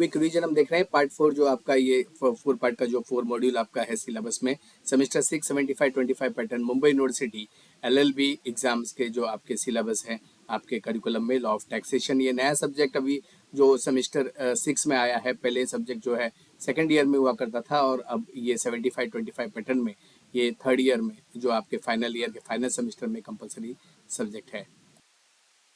Quick revision हम देख रहे हैं पार्ट 4 जो आपका ये 4 पार्ट का जो 4 मॉड्यूल आपका है सिलेबस में semester 6 75-25 pattern Mumbai university LLB exams के जो आपके सिलेबस है आपके करिकुलम में लॉ ऑफ टैक्सेशन। ये नया सब्जेक्ट अभी जो सेमेस्टर 6 में आया है। पहले सब्जेक्ट जो है सेकेंड ईयर में हुआ करता था और अब ये 75-25 पैटर्न में ये थर्ड ईयर में जो आपके फाइनल ईयर के फाइनल सेमेस्टर में कंपलसरी सब्जेक्ट है।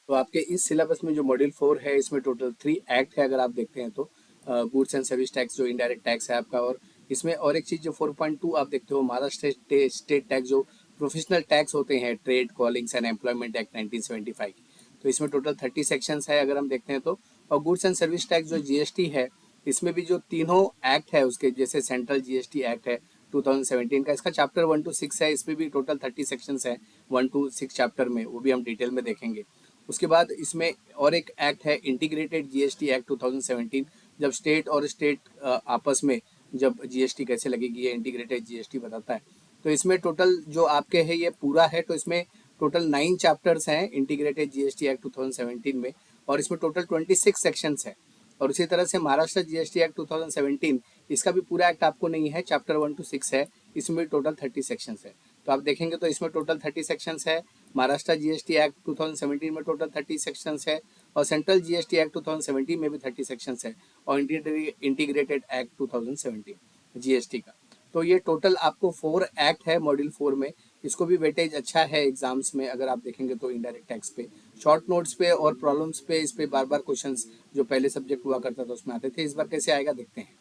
तो आपके इस सिलेबस में जो मॉड्यूल 4 है इसमें टोटल 3 एक्ट है। अगर आप देखते हैं तो गुड्स एंड सर्विस टैक्स जो इनडायरेक्ट टैक्स है आपका, और इसमें और एक चीज़ जो 4.2 आप देखते हो महाराष्ट्र स्टेट टैक्स जो प्रोफेशनल टैक्स होते हैं, trade callings and employment act 1975 की। तो इसमें टोटल 30 सेक्शंस है अगर हम देखते हैं तो। और गुड्स एंड सर्विस टैक्स जो GST है इसमें भी जो तीनों एक्ट है उसके, जैसे सेंट्रल GST एक्ट है 2017 का, इसका चैप्टर 1 to 6 है। इसमें भी टोटल 30 सेक्शंस है 1 to 6 चैप्टर में, वो भी हम डिटेल में देखेंगे। उसके बाद इसमें और एक एक्ट है इंटीग्रेटेड GST एक्ट 2017, जब स्टेट और स्टेट आपस में जब GST कैसे लगेगी ये इंटीग्रेटेड GST बताता है। तो इसमें टोटल जो आपके है ये पूरा है, तो इसमें टोटल 9 चैप्टर्स हैं इंटीग्रेटेड GST एक्ट 2017 में, और इसमें टोटल 26 सेक्शंस है। और उसी तरह से महाराष्ट्र GST एक्ट 2017 इसका भी पूरा एक्ट आपको नहीं है, चैप्टर 1 to 6 है, इसमें टोटल 30 सेक्शंस है। तो आप देखेंगे तो इसमें टोटल 30 सेक्शंस है। महाराष्ट्र GST एक्ट 2017 में टोटल 30 सेक्शंस है, और सेंट्रल GST एक्ट 2017 में भी 30 सेक्शंस है, और इंटीग्रेटेड एक्ट 2017 GST का। तो ये टोटल आपको 4 एक्ट है मॉड्यूल 4 में। इसको भी वेटेज अच्छा है एग्जाम्स में, अगर आप देखेंगे तो इनडायरेक्ट टैक्स पे शॉर्ट नोट्स पे और प्रॉब्लम्स पे इस पे बार बार क्वेश्चंस जो पहले सब्जेक्ट हुआ करता था उसमें आते थे, इस बार कैसे आएगा देखते हैं।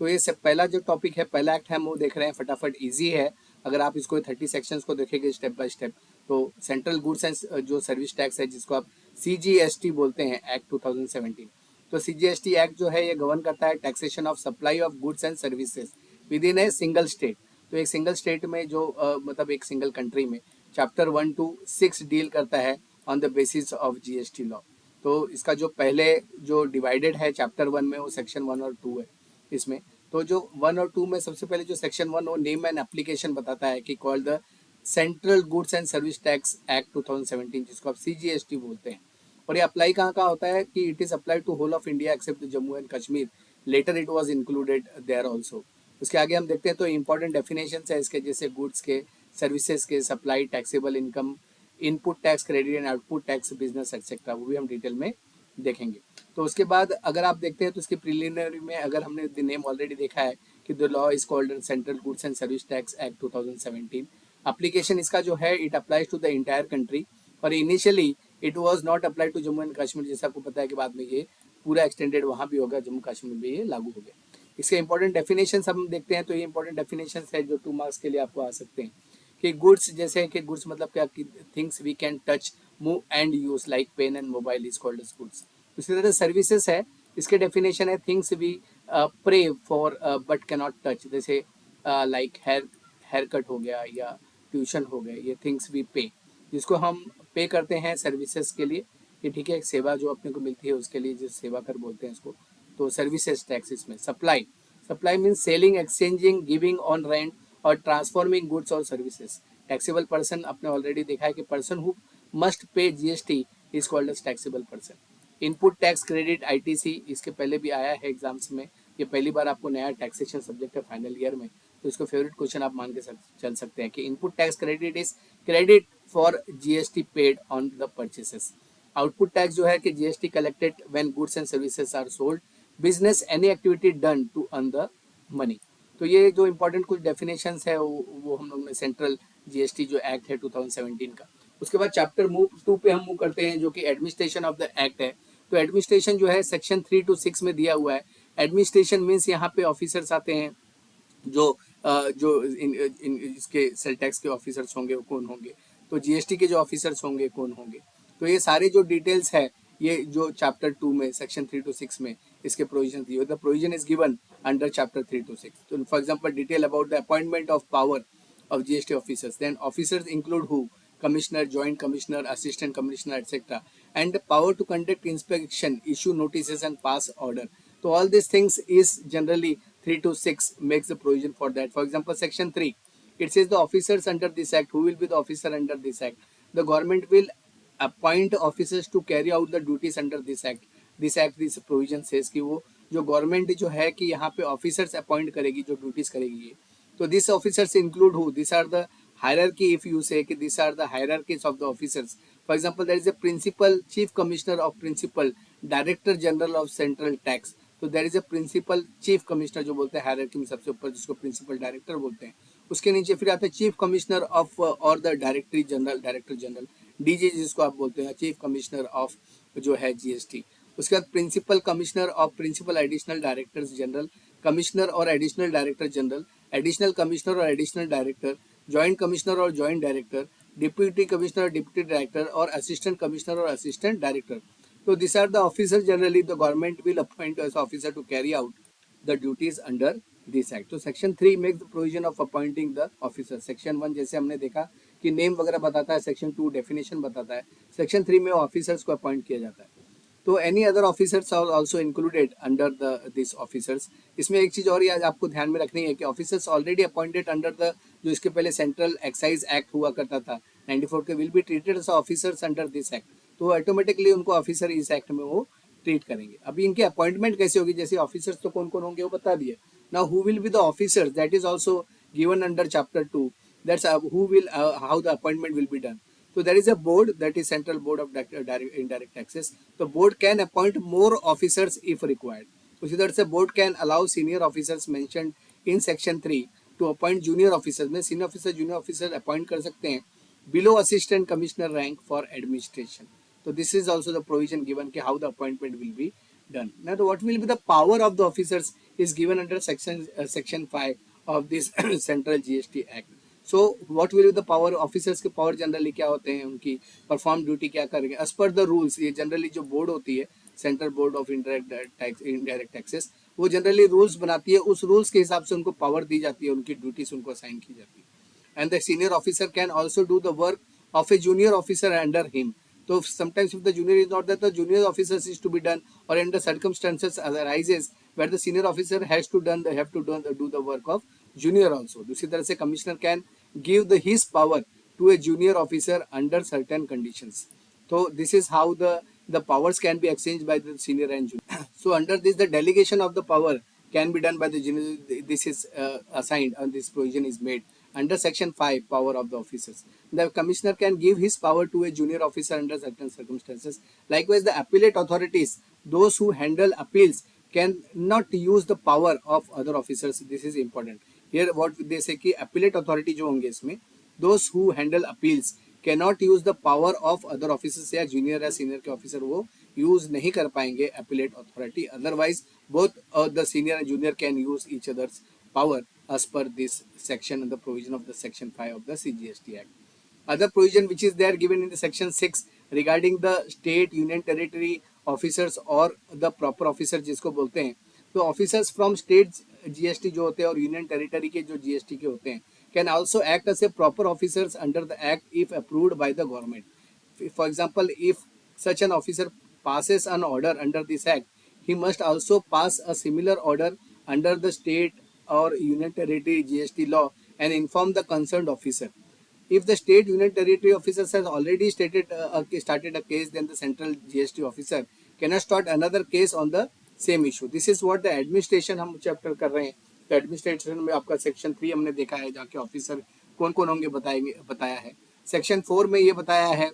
तो ये सब पहला जो टॉपिक है, पहला एक्ट है हम वो देख रहे हैं, फटाफट इजी है। अगर आप इसको 30 सेक्शंस को देखेंगे स्टेप बाय स्टेप, तो सेंट्रल गुड्स एंड जो सर्विस टैक्स है जिसको आप CGST बोलते हैं एक्ट 2017। तो CGST एक्ट जो है ये गवर्न करता है taxation of supply of goods and services with in a single state. तो एक सिंगल स्टेट में जो मतलब एक सिंगल कंट्री में चैप्टर 1 to 6 डील करता है on the basis of GST law. तो इसका जो पहले जो डिवाइडेड है चैप्टर 1 में वो सेक्शन 1 और 2 है इसमें। तो जो 1 और 2 में सबसे पहले जो सेक्शन 1 वो नेम एंड एप्लीकेशन बताता है कि called the central goods and service tax act 2017, जिसको आप CGST बोलते हैं। और ये अप्लाई कहाँ होता है कि it is apply to whole of India except Jammu and Kashmir, later it was included there also. उसके आगे हम देखते हैं तो इंपॉर्टेंट डेफिनेशन है इसके, जैसे गुड्स के, सर्विसेज के, supply, taxable income, input tax credit and output tax, business etcetera, वो भी हम डिटेल में देखेंगे। तो उसके बाद अगर आप देखते हैं तो इसके प्रिलिमिनरी में अगर हमने द नेम ऑलरेडी देखा है कि the law is called central goods and service tax act 2017। Application इसका जो है it applies to the entire country, और initially it was not applied to Jammu and Kashmir, जैसे आपको पता है कि बाद में ये पूरा एक्सटेंडेड वहाँ भी होगा, जम्मू कश्मीर में ये लागू हो गया। इसके इंपॉर्टेंट डेफिनेशन हम देखते हैं तो ये इंपॉर्टेंट डेफिनेशन है जो 2 मार्क्स के लिए आपको आ सकते हैं। कि गुड्स, जैसे कि गुड्स मतलब क्या, things we can touch, move and use like pen and mobile is called as goods. उसी तरह सर्विसेज है, इसके डेफिनेशन है things we pray for but cannot touch, जैसे लाइक हेयर कट हो गया या ट्यूशन हो गए, ये थिंग्स वी पे, जिसको हम पे करते हैं सर्विसेज के लिए, कि ठीक है एक सेवा जो अपने को मिलती है उसके लिए जिस सेवा कर बोलते हैं इसको, तो सर्विसेज टैक्स इसमें। Supply, supply means selling, exchanging, giving on rent और ट्रांसफॉर्मिंग गुड्स और सर्विसेज। टैक्सेबल पर्सन आपने ऑलरेडी देखा है कि person who must pay GST is called as taxable person. Input tax credit ITC, इसके पहले भी आया है एग्जाम्स में, ये पहली बार आपको नया टैक्सेशन सब्जेक्ट है फाइनल ईयर में, तो इसको फेवरेट क्वेश्चन आप मान के चल सकते हैं कि input tax credit is credit for GST paid on the purchases. Output tax जो है कि GST collected when goods and services are sold, business any activity done to earn the money. तो ये जो इंपॉर्टेंट कुछ डेफिनेशंस है वो हम लोग ने सेंट्रल GST जो एक्ट है 2017 का। उसके बाद चैप्टर 2 पे हम मूव करते हैं जो कि एडमिनिस्ट्रेशन ऑफ द एक्ट है। तो एडमिनिस्ट्रेशन जो है सेक्शन 3 to 6 में दिया हुआ है। एडमिनिस्ट्रेशन मीन्स यहाँ पे ऑफिसर्स आते हैं जो जो इसके सेल टैक्स के ऑफिसर्स होंगे वो कौन होंगे, तो GST के जो ऑफिसर्स होंगे कौन होंगे। तो ये सारे जो डिटेल्स है ये जो चैप्टर 2 में सेक्शन 3 to 6 में इसके प्रोविजन दिए, the provision is given under chapter 3 to 6। तो for example detail about the appointment of power of GST officers. Then officers include who? Commissioner, Joint Commissioner, Assistant Commissioner, etc. And the power to conduct inspection, issue notices and pass order. So all these things is generally 3 to 6 makes the provision for that. For example, section 3, it says the officers under this act, who will be the officer under this act? The government will appoint officers to carry out the duties under this act. This act, this provision says कि वो जो government जो है कि यहाँ पे officers appoint करेगी, जो ड्यूटीज करेगी ये, तो this officers include who, this are the hierarchy, if you say कि these are the hierarchies of the officers. For example, there is a principal, chief commissioner of principal, director general of central tax. तो there is a principal, chief commissioner जो बोलते हैं hierarchy में सबसे ऊपर, जिसको principal director बोलते हैं. उसके नीचे फिर आता है चीफ कमिश्नर ऑफ और the directory general, director general, DG जिसको आप बोलते हैं, चीफ कमिश्नर ऑफ जो है जीएसटी. उसके बाद principal commissioner of principal additional directors general, commissioner और additional director general, additional commissioner और एडिशनल डायरेक्टर, जॉइंट कमिश्नर और जॉइंट डायरेक्टर, डिप्यूटी कमिश्नर और डिप्यूटी डायरेक्टर, और असिस्टेंट कमिश्नर और असिस्टेंट डायरेक्टर. तो this are the officer generally the government will appoint as officer to carry out the duties under this act. तो section 3 make the provision of appointing the officer. Section 1 जैसे हमने देखा कि name वगैरह बताता है, section 2 definition बताता है, सेक्शन 3 में ऑफिसर्स को अपॉइंट किया जाता है. तो any other officers are also included under the this officers. इसमें एक चीज और आज आपको ध्यान में रखनी है कि officers already appointed under the, जो इसके पहले सेंट्रल एक्साइज एक्ट हुआ करता था 94 के, will be treated as officers under this act. तो ऑटोमेटिकली उनको ऑफिसर इस एक्ट में वो ट्रीट करेंगे. अभी इनकी अपॉइंटमेंट कैसे होगी, जैसे ऑफिसर्स तो कौन कौन होंगे वो बता दिए. Now who will be the officers, that is also given under chapter 2. That's who will, how the appointment will be done. So there is a board, that is Central Board of Indirect Taxes. The board can appoint more officers if required. उसी तरह से board can allow senior officers mentioned in section 3 to appoint junior officers. में senior officer, junior officer appoint कर सकते हैं below assistant commissioner rank for administration. So this is also the provision given कि how the appointment will be done. Now what will be the power of the officers is given under section 5 of this Central GST Act. So what will be the power, officers के power generally क्या होते हैं, उनकी perform duty क्या करेंगे as per the rules. ये generally जो board होती है, central board of indirect taxes, वो जनरली रूल्स बनाती है, उस रूल्स के हिसाब से उनको पावर दी जाती है, उनकी ड्यूटीज उनको असाइन की जाती है. And the senior officer can also do the work of a junior officer under him. तो sometimes if the junior is not there, the junior officer is to be done, और in the circumstances arises where the senior officer has to do the work of junior also. दूसरी तरह से commissioner can give his power to a junior officer under certain conditions. So this is how the powers can be exchanged by the senior and junior. So under this, the delegation of the power can be done by the junior. This is assigned, and this provision is made under section 5, power of the officers. The commissioner can give his power to a junior officer under certain circumstances. Likewise, the appellate authorities, those who handle appeals, can not use the power of other officers. This is important. Here what they say कि appellate authority जो होंगे इसमें, those who handle appeals cannot use the power of other officers. या junior या senior के officer वो use नहीं कर पाएंगे appellate authority. Otherwise both the senior and junior can use each other's power as per this section and the provision of the section 5 of the CGST Act. Other provision which is there given in the section 6 regarding the state, union, territory officers और the proper officer जिसको बोलते हैं. तो officers from state GST जो होते हैं और union territory के जो जीएसटी के होते हैं can also act as a proper officers under the act if approved by the government. For example, if such an officer passes an order under this act, he must also pass a similar order under the state or union territory GST law and inform the concerned officer. If the state, union, territory officers has already started a case, then the central GST officer cannot start another case on the same issue. This is what the administration हम chapter कर रहे हैं. तो administration में आपका section 3 हमने देखा है, जाके ऑफिसर कौन कौन होंगे बताया है. सेक्शन 4 में ये बताया है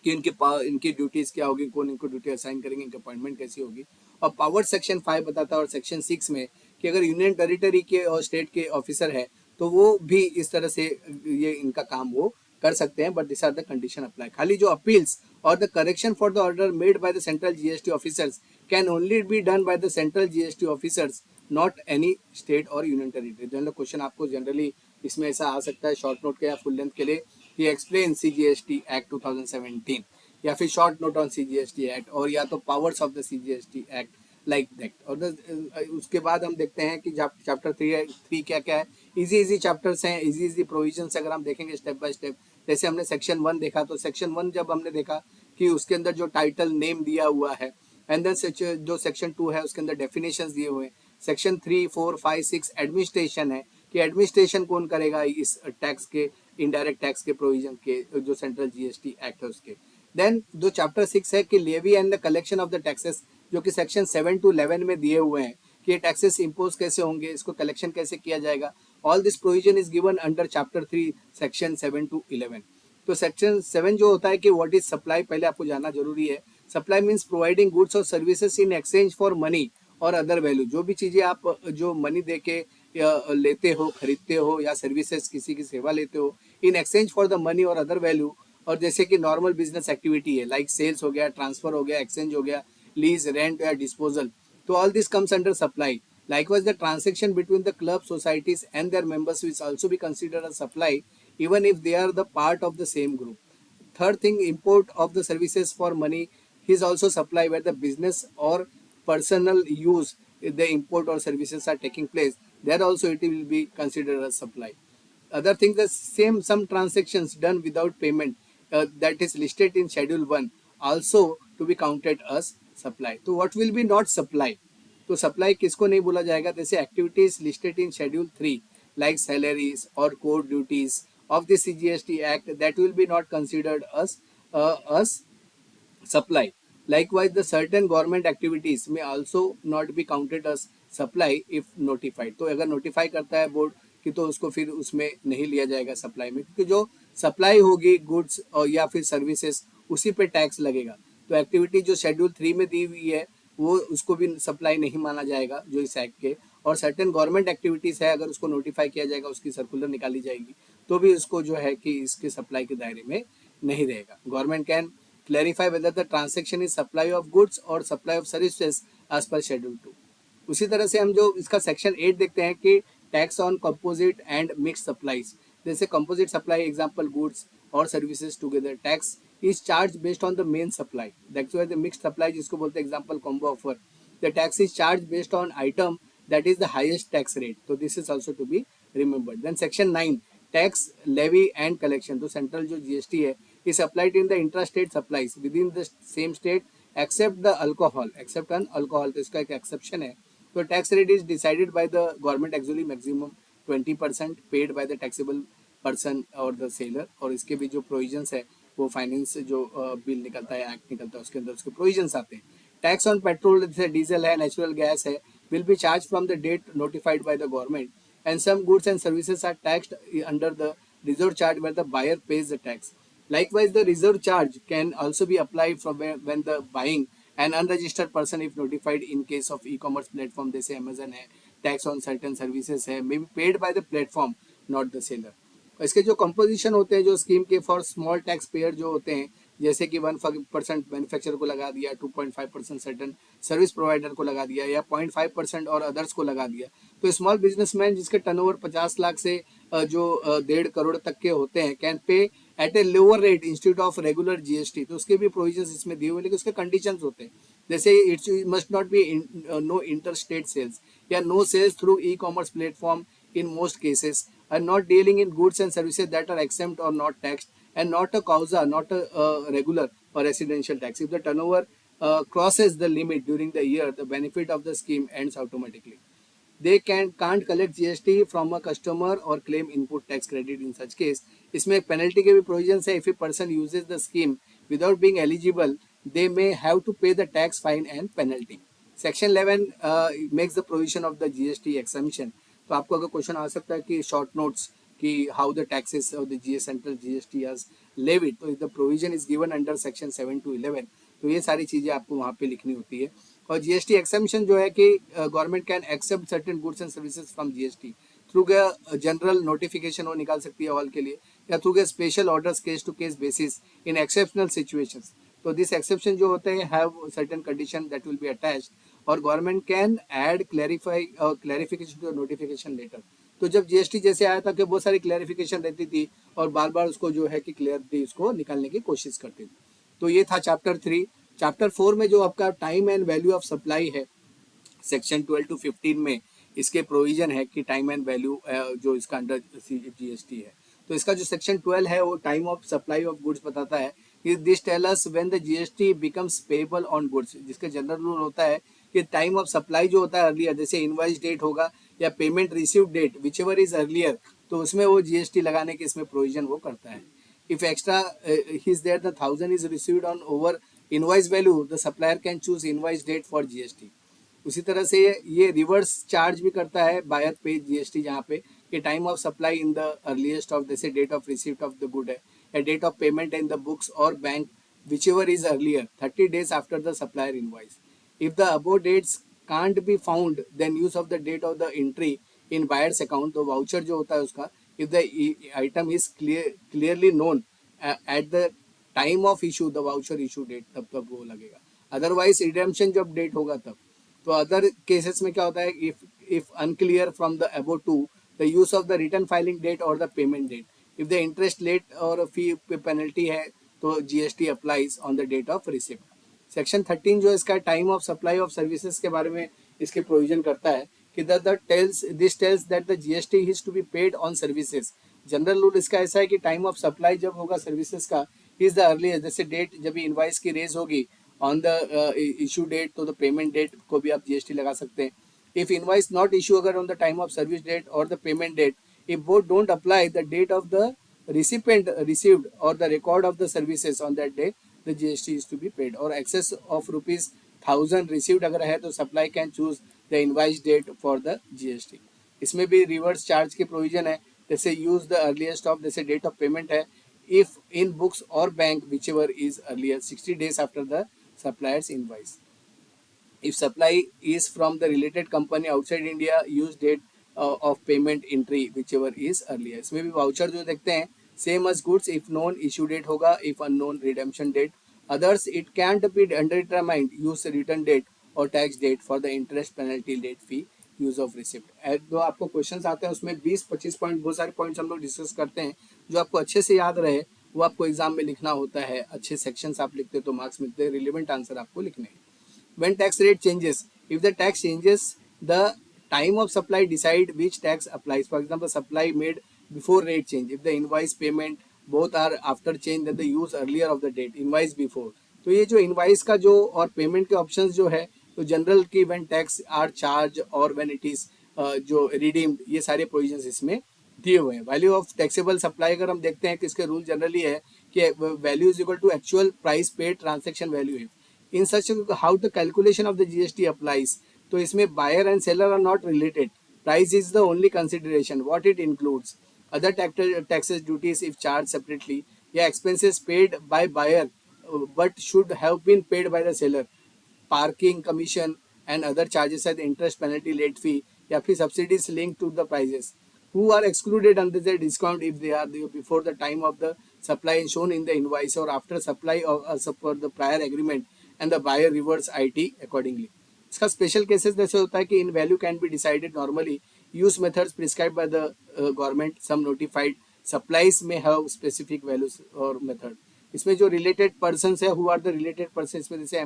कि इनकी ड्यूटीज क्या होगी, कौन इनको ड्यूटी असाइन करेंगे, इनकी अपॉइंटमेंट कैसी होगी. और पावर सेक्शन 5 बताता है, और सेक्शन 6 में कि अगर यूनियन टेरिटरी के और स्टेट के ऑफिसर है तो वो भी इस तरह से ये इनका काम वो कर सकते हैं, but this are the condition apply. खाली जो अपील्स और the correction for the order made by the central GST officers can only be done by the central GST officers, not any state और यूनियन टेरिटरी. जनरल क्वेश्चन आपको generally इसमें ऐसा आ सकता है short note के या full length के लिए, ही एक्सप्लेन सीजीएसटी एक्ट 2017, या फिर short note on CGST act, और या तो powers of the CGST act like that. और उसके बाद हम देखते हैं कि चैप्टर 3 क्या क्या है. इजी चैप्टर्स हैं, इजी प्रोविजंस अगर हम देखेंगे स्टेप बाय स्टेप. जैसे हमने सेक्शन 1 देखा, तो सेक्शन 1 जब हमने देखा कि उसके अंदर जो टाइटल नेम दिया हुआ है, एंड देन जो सेक्शन 2 है उसके अंदर डेफिनेशंस दिए हुए हैं. सेक्शन 3, 4, 5, 6 एडमिनिस्ट्रेशन है कि एडमिनिस्ट्रेशन कौन करेगा इस टैक्स के, इनडायरेक्ट टैक्स के प्रोविजन के, जो सेंट्रल जीएसटी एक्ट है उसके. देन जो चैप्टर 6 है कि levy and the collection of the taxes, जो कि सेक्शन 7 to 11 में दिए हुए हैं कि ये टैक्सेस इम्पोज कैसे होंगे, इसको कलेक्शन कैसे किया जाएगा। All this provision is given under chapter 3 section 7 to 11। तो सेक्शन 7 जो होता है कि व्हाट इज सप्लाई, पहले आपको जानना जरूरी है। सप्लाई मीन्स प्रोवाइडिंग गुड्स और services in exchange for money और अदर वैल्यू। जो भी चीजें आप जो मनी दे के या लेते हो, खरीदते हो, या सर्विसेज किसी की सेवा लेते हो in exchange for the money और अदर वैल्यू। और जैसे कि नॉर्मल बिजनेस एक्टिविटी है लाइक सेल्स हो गया, ट्रांसफर हो गया, एक्सचेंज हो गया, लीज, रेंट या डिस्पोजल, तो all this comes under supply. Likewise, the transaction between the club societies and their members will also be considered as supply, even if they are the part of the same group. Third thing, import of the services for money is also supply, where the business or personal use the import or services are taking place. There also it will be considered as supply. Other things, the same some transactions done without payment that is listed in schedule 1 also to be counted as supply. तो what will be not supply? तो supply किसको नहीं बोला जाएगा? जैसे activities listed in schedule 3 like salaries or core duties of the CGST Act that will be not considered as supply. Likewise, the certain government activities may also not be counted as supply if notified. तो अगर notify करता है board कि तो उसको फिर उसमें नहीं लिया जाएगा सप्लाई में, क्योंकि जो सप्लाई होगी गुड्स और या फिर सर्विसेज उसी पे टैक्स लगेगा। तो एक्टिविटी जो शेड्यूल 3 में दी हुई है वो उसको भी सप्लाई नहीं माना जाएगा जो इस एक्ट के। और सर्टेन गवर्नमेंट एक्टिविटीज़ है, अगर उसको नोटिफाई किया जाएगा, उसकी सर्कुलर निकाली जाएगी, तो भी उसको जो है कि इसके सप्लाई के दायरे में नहीं रहेगा। Government can clarify whether the transaction is supply of goods or supply of services as per schedule 2। उसी तरह से हम जो इसका सेक्शन 8 देखते हैं कि tax on composite and mix supplies. जैसे कंपोजिट सप्लाई एग्जांपल गुड्स और services together, tax is charge based on the main supply. That's why the mix supply जिसको बोलते हैं example combo offer, the tax is charge based on item that is the highest tax rate. So this is also to be remembered. Then section 9 tax levy and collection. तो central जो GST है is applied in the intrastate supplies within the same state except the alcohol, except an alcohol। तो इसका एक exception है। तो tax rate is decided by the government, actually maximum 20% paid by the taxable person और the seller। और इसके भी जो provisions है वो फाइनेंस जो बिल निकलता है, एक्ट निकलता है, उसके अंदर उसके प्रोविजंस आते हैं। टैक्स ऑन पेट्रोल जैसे डीजल है, नेचुरल गैस है, will be charged from the date notified by the government, and some goods and services are taxed under the reserve charge where the buyer pays the tax. Likewise, the reserve charge can also be applied from when the buying an unregistered person if notified in case of e-commerce platform जैसे Amazon है, tax on certain services है, may be paid by the platform not the seller। इसके जो composition होते हैं जो scheme के for small tax payer जो होते हैं, जैसे कि 1% मैन्युफैक्चरर को लगा दिया, 2.5% सर्टन सर्विस प्रोवाइडर को लगा दिया, या 0.5% और अदर्स को लगा दिया। तो स्मॉल बिजनेसमैन जिसके टर्नओवर 50 लाख से जो 1.5 करोड़ तक के होते हैं can pay at a lower rate instead of regular GST. तो उसके भी प्रोविजंस इसमें दिए हुए, लेकिन उसके कंडीशंस होते हैं, जैसे it's must not be no inter state sales या no sales through e commerce platform in most cases, and not dealing in goods and services that are exempt or not taxed, and not a causa, not a regular or residential tax. If the turnover crosses the limit during the year, the benefit of the scheme ends automatically. They can't collect GST from a customer or claim input tax credit in such case। इसमें penalty के भी provisions है। If a person uses the scheme without being eligible, they may have to pay the tax, fine and penalty। Section 11 makes the provision of the GST exemption। तो आपको अगर question आ सकता है कि शॉर्ट नोट्स कि how the taxes of the GS central GST has levied, तो the provision is given under section 7 to 11। तो ये सारी चीज़ें आपको वहाँ पे लिखनी होती है। और जीएसटी एक्सेम्पशन जो है कि government can except certain goods and services from GST through general notification वो निकाल सकती है ऑल के लिए, या through special orders case to case basis in exceptional situations. तो दिस एक्सेप्शन जो होते हैं have certain condition that will be attached, और government can add clarification to notification letter. तो जब जीएसटी जैसे आया था कि बहुत सारी क्लैरिफिकेशन रहती थी और बार बार उसको जो है कि क्लियरली उसको निकालने की कोशिश करती थी। तो ये था चैप्टर 3। चैप्टर 4 में जो आपका time and value of supply है, सेक्शन 12 to 15 में इसके प्रोविजन है कि टाइम एंड वैल्यू जो इसका अंडर जीएसटी है। तो इसका जो सेक्शन 12 है वो time of supply of goods बताता है कि this tell us when the GST becomes payable on goods, जिसका जनरल रूल होता है कि टाइम ऑफ सप्लाई जो होता है अर्लियर, जैसे इनवॉइस डेट होगा या payment receive date whichever is earlier, तो उसमें वो जीएसटी लगाने के इसमें प्रोविजन वो करता है। If extra is there, the 1000 is received on over invoice value, the supplier can choose invoice date for GST. उसी तरह से ये रिवर्स चार्ज भी करता है बायर पे जीएसटी, जहाँ पे कि time of supply in the earliest of जैसे date of receipt of the good है, या date of payment in the books और bank whichever is earlier 30 days after the supplier invoice. If the above dates can't be found, then use of the date of the entry in buyer's account, तो voucher जो होता है उसका, if the item is clearly known at the time of issue, the voucher issue date, तब तक वो लगेगा. Otherwise redemption जब डेट होगा तब. तो अदर केसेस में क्या होता है, if unclear from the above two, the use of the return filing date और the payment date. If the interest late और फी पेनल्टी है तो GST applies on the date of receipt. Section 13 जो इसका time of supply of services के बारे में इसके प्रोविजन करता है कि this tells that the GST is to be paid on services. General rule इसका ऐसा है कि टाइम ऑफ सप्लाई जब होगा सर्विसेज का इज द अर्लीस्ट, जैसे डेट जब इनवाइस की रेज होगी ऑन द इशू डेट, तो द पेमेंट डेट को भी आप जीएसटी लगा सकते हैं. इफ इनवाइस नॉट इशू अगर on the time of service date और the payment date, if both don't apply, the date of the recipient received or the record of the services on that day, the GST is to be paid. और excess of rupees 1000 received अगर है तो supply can choose the invoice date for the GST. इसमें भी reverse charge की provision है, जैसे use the earliest of जैसे डेट ऑफ पेमेंट है इफ इन बुक्स और bank whichever is earlier 60 days after the supplier's invoice. If supply is from the related company outside India, use date of payment entry whichever is earlier. इसमें भी voucher जो देखते हैं same as goods, if known issue date होगा, if unknown redemption date. Others it can't be undetermined, use return date और tax date for the interest penalty late fee use of receipt. जो आपको questions आते हैं उसमें 20-25 point बहुत सारे points हम लोग डिस्कस करते हैं, जो आपको अच्छे से याद रहे वो आपको एग्जाम में लिखना होता है. अच्छे सेक्शंस आप लिखते तो मार्क्स मिलते हैं, रिलेवेंट आंसर आपको लिखने हैं. When tax rate changes, if the tax changes, the time of supply decide which tax applies. For example, supply made before rate change. If the invoice payment both are after change, then the use earlier of the date. Invoice before. तो ये जो invoice का जो और payment के options जो है, तो general की when tax are charged और when it is जो redeemed, ये सारे provisions इसमें दिए हुए हैं. वैल्यू ऑफ टैक्सेबल सप्लाई अगर हम देखते हैं कि इसके रूल जनरली है कि value is equal to actual price paid transaction value है. In such how the calculation of the GST applies, तो इसमें buyer and seller are not related, price is the only consideration. What it includes other taxes duties if charge separately, या expenses paid by buyer but should have been paid by the seller, parking commission and other charges at interest penalty late fee, या फिर subsidies link to the prices who are excluded under the discount if they are before the time of the supply shown in the invoice or after supply of for the prior agreement and the buyer reverts IT accordingly. इसका special cases जैसे होता है कि इन value can be decided normally, use methods prescribe by the government, some notified supplies में have specific values और method. इसमें जो रिलेटेड पर्सन है, who are the related person, इसमें जैसे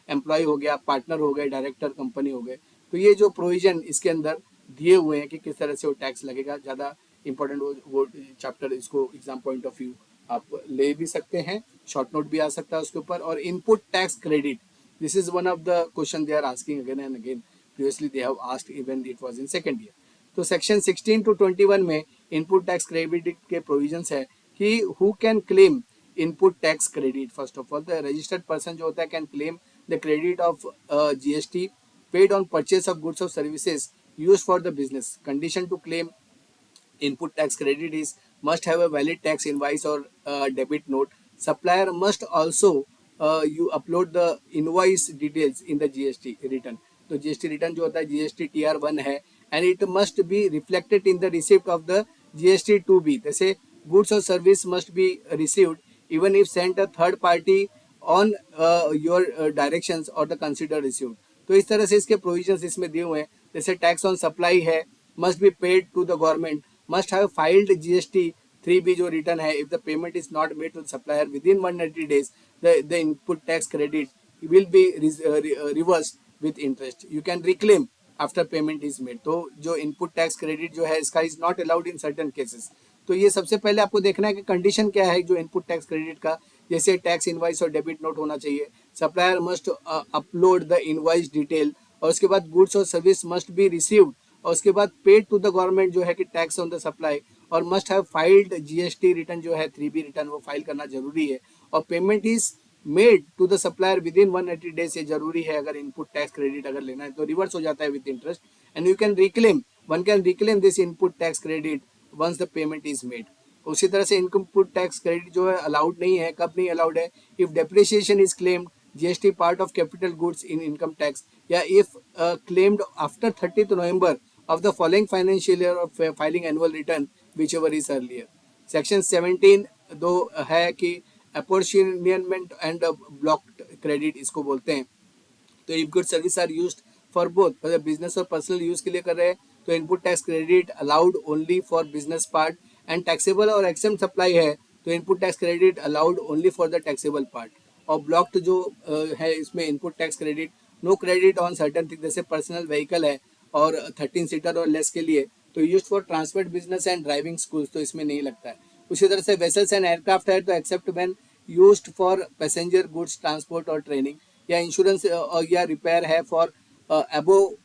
एम्प्लॉय हो गया, पार्टनर हो गए, डायरेक्टर कंपनी हो गए, तो ये जो प्रोविजन इसके अंदर दिए हुए हैं कि किस तरह से वो टैक्स लगेगा. ज़्यादा इंपॉर्टेंट वो चैप्टर, इसको एग्जाम पॉइंट ऑफ व्यू आप ले भी सकते हैं, शॉर्ट नोट भी आ सकता है उसके ऊपर. और input tax credit, this is one of the question they are asking again and again, previously they have asked even it was in second year. तो सेक्शन 16 to 21 में इनपुट टैक्स क्रेडिट के provisions है कि who can claim input tax credit. First of all the registered person जो होता है can claim the credit of GST paid on purchase of goods और services used for the business. Condition to claim input tax credit is must have a valid tax invoice or debit note. Supplier must also you upload the invoice details in the GST return. तो GST return जो होता है GST TR1 है, and it must be reflected in the receipt of the GST 2B. जैसे goods or service must be received even if sent a third party on your directions or the considered received. तो इस तरह से इसके provisions इसमें दिए हुए हैं. जैसे टैक्स ऑन सप्लाई है, must be paid to the government, must have filed GST 3B जो रिटर्न है. If the payment is not made to the supplier within 180 days, the input tax credit will be reversed with interest. You can reclaim after payment is made. तो जो input tax credit जो है इसका is not allowed in certain cases. तो ये सबसे पहले आपको देखना है कि कंडीशन क्या है जो इनपुट टैक्स क्रेडिट का. जैसे टैक्स इनवाइस और डेबिट नोट होना चाहिए, supplier must upload the invoice detail, और उसके बाद गुड्स और सर्विस मस्ट बी रिसीव्ड, और उसके बाद पेड टू द गवर्नमेंट जो है कि टैक्स ऑन द सप्लाई, और must have filed GST return जो है 3B रिटर्न वो फाइल करना जरूरी है, और payment is made to the supplier within 180 days, ये जरूरी है। अगर इनपुट टैक्स क्रेडिट अगर लेना है तो रिवर्स हो जाता है with interest, and you can reclaim, one can reclaim this input tax credit once the payment is made. उसी तरह से इनपुट टैक्स क्रेडिट जो है अलाउड नहीं है, कब नहीं अलाउड है, if depreciation is claimed GST part of capital goods in income tax, या if claimed after 30th November of the following financial year of filing annual return whichever is earlier। Section 17 दो है कि अपॉर्चुनियमेंट and blocked credit इसको बोलते हैं। तो if good service are used for both, मतलब business और पर्सनल यूज के लिए कर रहे हैं तो input tax credit allowed only for business part, and taxable और एक्सेप्ट सप्लाई है तो input tax credit allowed only for the taxable part. और ब्लॉक्ड जो है इसमें input tax credit no credit on certain thing, जैसे पर्सनल व्हीकल है और 13 सीटर और लेस के लिए तो use for transport business and driving schools, तो इसमें नहीं लगता है। उसी तरह से वेसल्स एंड एयरक्राफ्ट है तो except when used for passenger goods transport और ट्रेनिंग, या इंश्योरेंस या रिपेयर है for above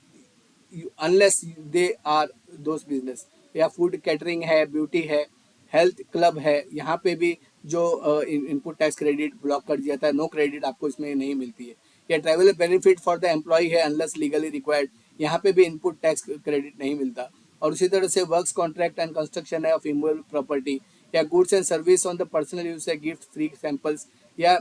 unless they are those business, या फूड कैटरिंग है, ब्यूटी है, हेल्थ क्लब है, यहाँ पे भी जो इनपुट टैक्स क्रेडिट ब्लॉक कर दिया था, नो क्रेडिट आपको इसमें नहीं मिलती है। या travel benefit for the employ है अनलेस लीगली रिक्वायर्ड, यहाँ पे भी इनपुट टैक्स क्रेडिट नहीं मिलता। और उसी तरह से वर्क्स कॉन्ट्रैक्ट एंड कंस्ट्रक्शन है ऑफ इमूवेबल प्रॉपर्टी, या goods and service on the personal use है, गिफ्ट फ्री सैंपल्स, या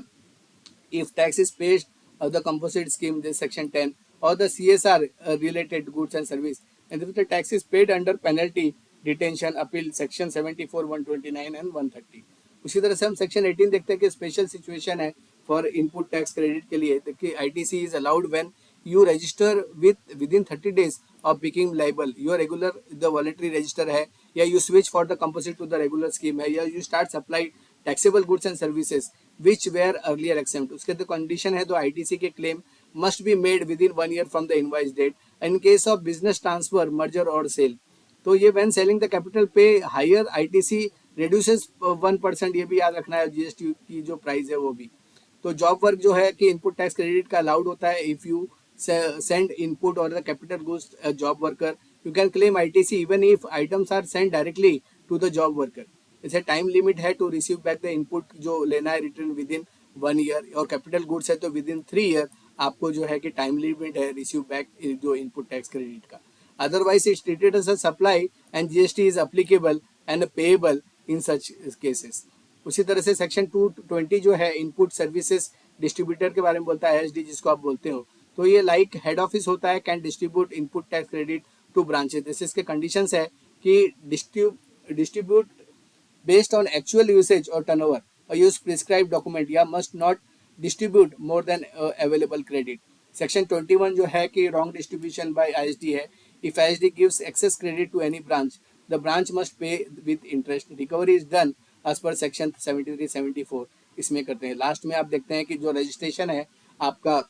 if tax is paid of the composite scheme, this section 10, or the CSR related goods and service, and if the tax is paid under penalty, detention, appeal, section 74, 129 and 130। उसी तरह से हम section 18 देखते हैं कि special situation है for input tax credit के लिए, देखिए ITC is allowed when you register within 30 days of becoming liable, your regular the voluntary register है, या you switch for the composite to the regular scheme है, या you start supply taxable goods and services which were earlier except. उसके तो condition है तो ITC के claim must be made within 1 year from the invoice date, in case of business transfer merger और sale. तो ये when selling the capital pay higher ITC reduces 1%, ये भी याद रखना है, जीएसटी की जो प्राइस है वो भी। तो जॉब वर्क जो है कि इनपुट टैक्स क्रेडिट का अलाउड होता है if you send input or the capital goods job worker, you can claim ITC even if items are sent directly to the job worker। इसे टाइम लिमिट है to receive back the input जो लेना है return within 1 year, और capital goods है तो with in 3 year आपको जो है कि टाइम लिमिट है रिसीव बैक जो इनपुट टैक्स क्रेडिट का। Otherwise it's treated as a supply and GST is applicable and payable in such cases. उसी तरह से सेक्शन 220 जो है इनपुट सर्विसेज डिस्ट्रीब्यूटर के बारे में बोलता है, एचडी जिसको आप बोलते हो, तो ये लाइक हेड ऑफिस होता है, can distribute input tax credit to branches. जैसे इसके कंडीशंस है कि distribute based on actual usage और टर्नओवर और यूज प्रिस्क्राइब डॉक्यूमेंट, या must not distribute more than available credit. Section 21 जो है कि रॉन्ग डिस्ट्रीब्यूशन बाय आईएसडी है, if ISD gives excess credit to any branch the branch must pay with interest, recovery is done as per section 73-74 इसमें करते हैं। Last में आप देखते हैं कि जो रजिस्ट्रेशन है आपका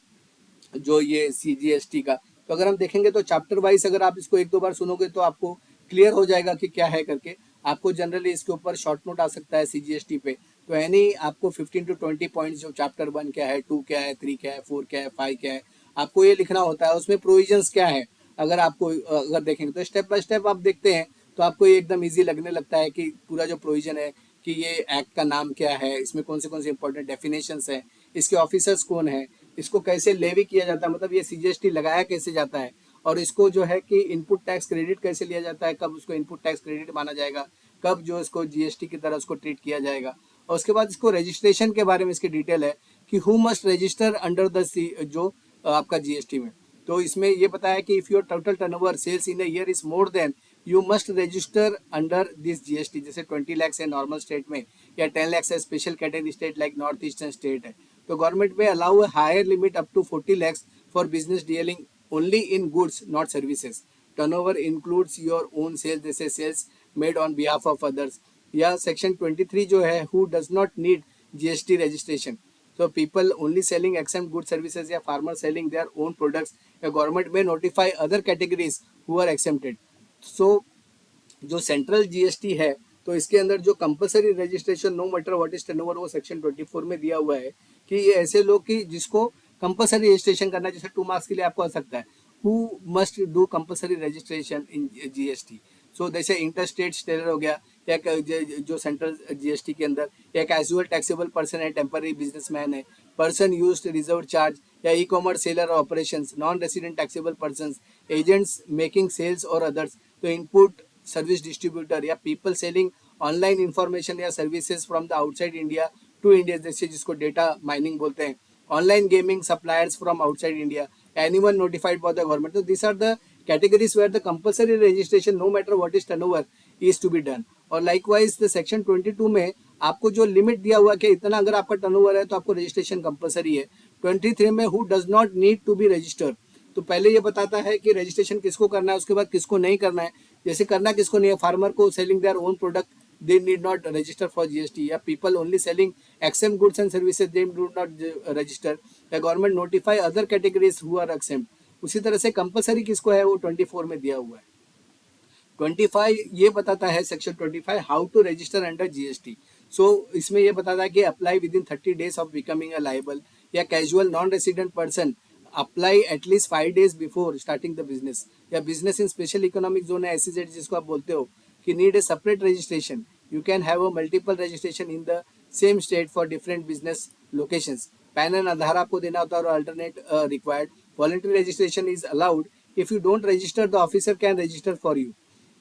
जो ये सीजीएसटी का, तो अगर हम देखेंगे तो चैप्टर वाइज अगर आप इसको 1-2 बार सुनोगे तो आपको क्लियर हो जाएगा कि क्या है करके। आपको जनरली इसके ऊपर शॉर्ट नोट आ सकता है सीजीएसटी पे, तो यानी आपको 15 to 20 पॉइंट्स जो चैप्टर 1 क्या है, 2 क्या है, 3 क्या है, 4 क्या है, 5 क्या है, आपको ये लिखना होता है। उसमें प्रोविजंस क्या है अगर आपको अगर देखेंगे तो स्टेप बाय स्टेप आप देखते हैं तो आपको ये एकदम ईजी लगने लगता है कि पूरा जो प्रोविजन है कि ये एक्ट का नाम क्या है, इसमें कौन से इंपॉर्टेंट डेफिनेशंस हैं, इसके ऑफिसर्स कौन है, इसको कैसे लेवी किया जाता है, मतलब ये सीजीएसटी लगाया कैसे जाता है, और इसको जो है कि इनपुट टैक्स क्रेडिट कैसे लिया जाता है, कब उसको इनपुट टैक्स क्रेडिट माना जाएगा, कब जो इसको जीएसटी की तरह उसको ट्रीट किया जाएगा। और उसके बाद इसको रजिस्ट्रेशन के बारे में इसकी डिटेल है कि who must register under the जो आपका जीएसटी में। तो इसमें ये बताया कि if your total turnover sales in a year is more than you must register under this GST. जैसे 20 lakhs है नॉर्मल स्टेट में, या 10 lakhs है special category state like north eastern state है, तो गवर्नमेंट में allow a higher limit up to 40 lakhs for business dealing only in goods not services. Turnover includes your own sales, जैसे sales made on behalf of others. या section 23 जो है who does not need GST registration, so people only selling exempt goods services या farmer selling their own products, या government may notify other categories who are exempted। so जो central GST है तो इसके अंदर जो compulsory registration no matter what is turnover वो section 24 में दिया हुआ है कि ये ऐसे लोग कि जिसको कंपलसरी रजिस्ट्रेशन करना है, जैसे 2 मार्क्स के लिए आपको आ सकता है who must do compulsory registration in GST. So जैसे इंटर स्टेट सेलर हो गया, या जो सेंट्रल जीएसटी के अंदर, या कैजुअल टैक्सेबल पर्सन है, टेम्पररी बिजनेसमैन है, पर्सन यूज्ड रिजर्व चार्ज, या e commerce seller operations, non resident taxable person, agents making sales और अदर्स, तो इनपुट सर्विस डिस्ट्रीब्यूटर, या पीपल सेलिंग ऑनलाइन इंफॉर्मेशन या services from the outside India to India, जैसे जिसको data mining बोलते हैं, online gaming suppliers from outside India, anyone notified by the government. तो this are the categories where the compulsory registration no matter what is turnover is to be done। और likewise the section 22 में आपको जो limit दिया हुआ कि इतना अगर आपका टर्नओवर है तो आपको रजिस्ट्रेशन कंपलसरी है। 23 में who does not need to be registered, तो पहले ये बताता है कि रजिस्ट्रेशन किसको करना है, उसके बाद किसको नहीं करना है। जैसे करना किसको नहीं है, फार्मर को selling their own product they need not register for GST, या people only selling exempt goods and services they do not register। the government notify other categories who are exempt। उसी तरह से कंपलसरी किसको है वो 24 में दिया हुआ है। 25 ये बताता है section 25 how to register under GST. So इसमें ये बताता है कि apply within 30 days of becoming a liable, या casual non resident person apply at least 5 days before starting the business, या business in special economic zone है SEZ जिसको आप बोलते हो कि need a separate registration, you can have a multiple registration in the same state for different business locations. Pan and Aadhaar आपको देना होता है और alternate required. Voluntary registration is allowed, if you don't register the officer can register for you.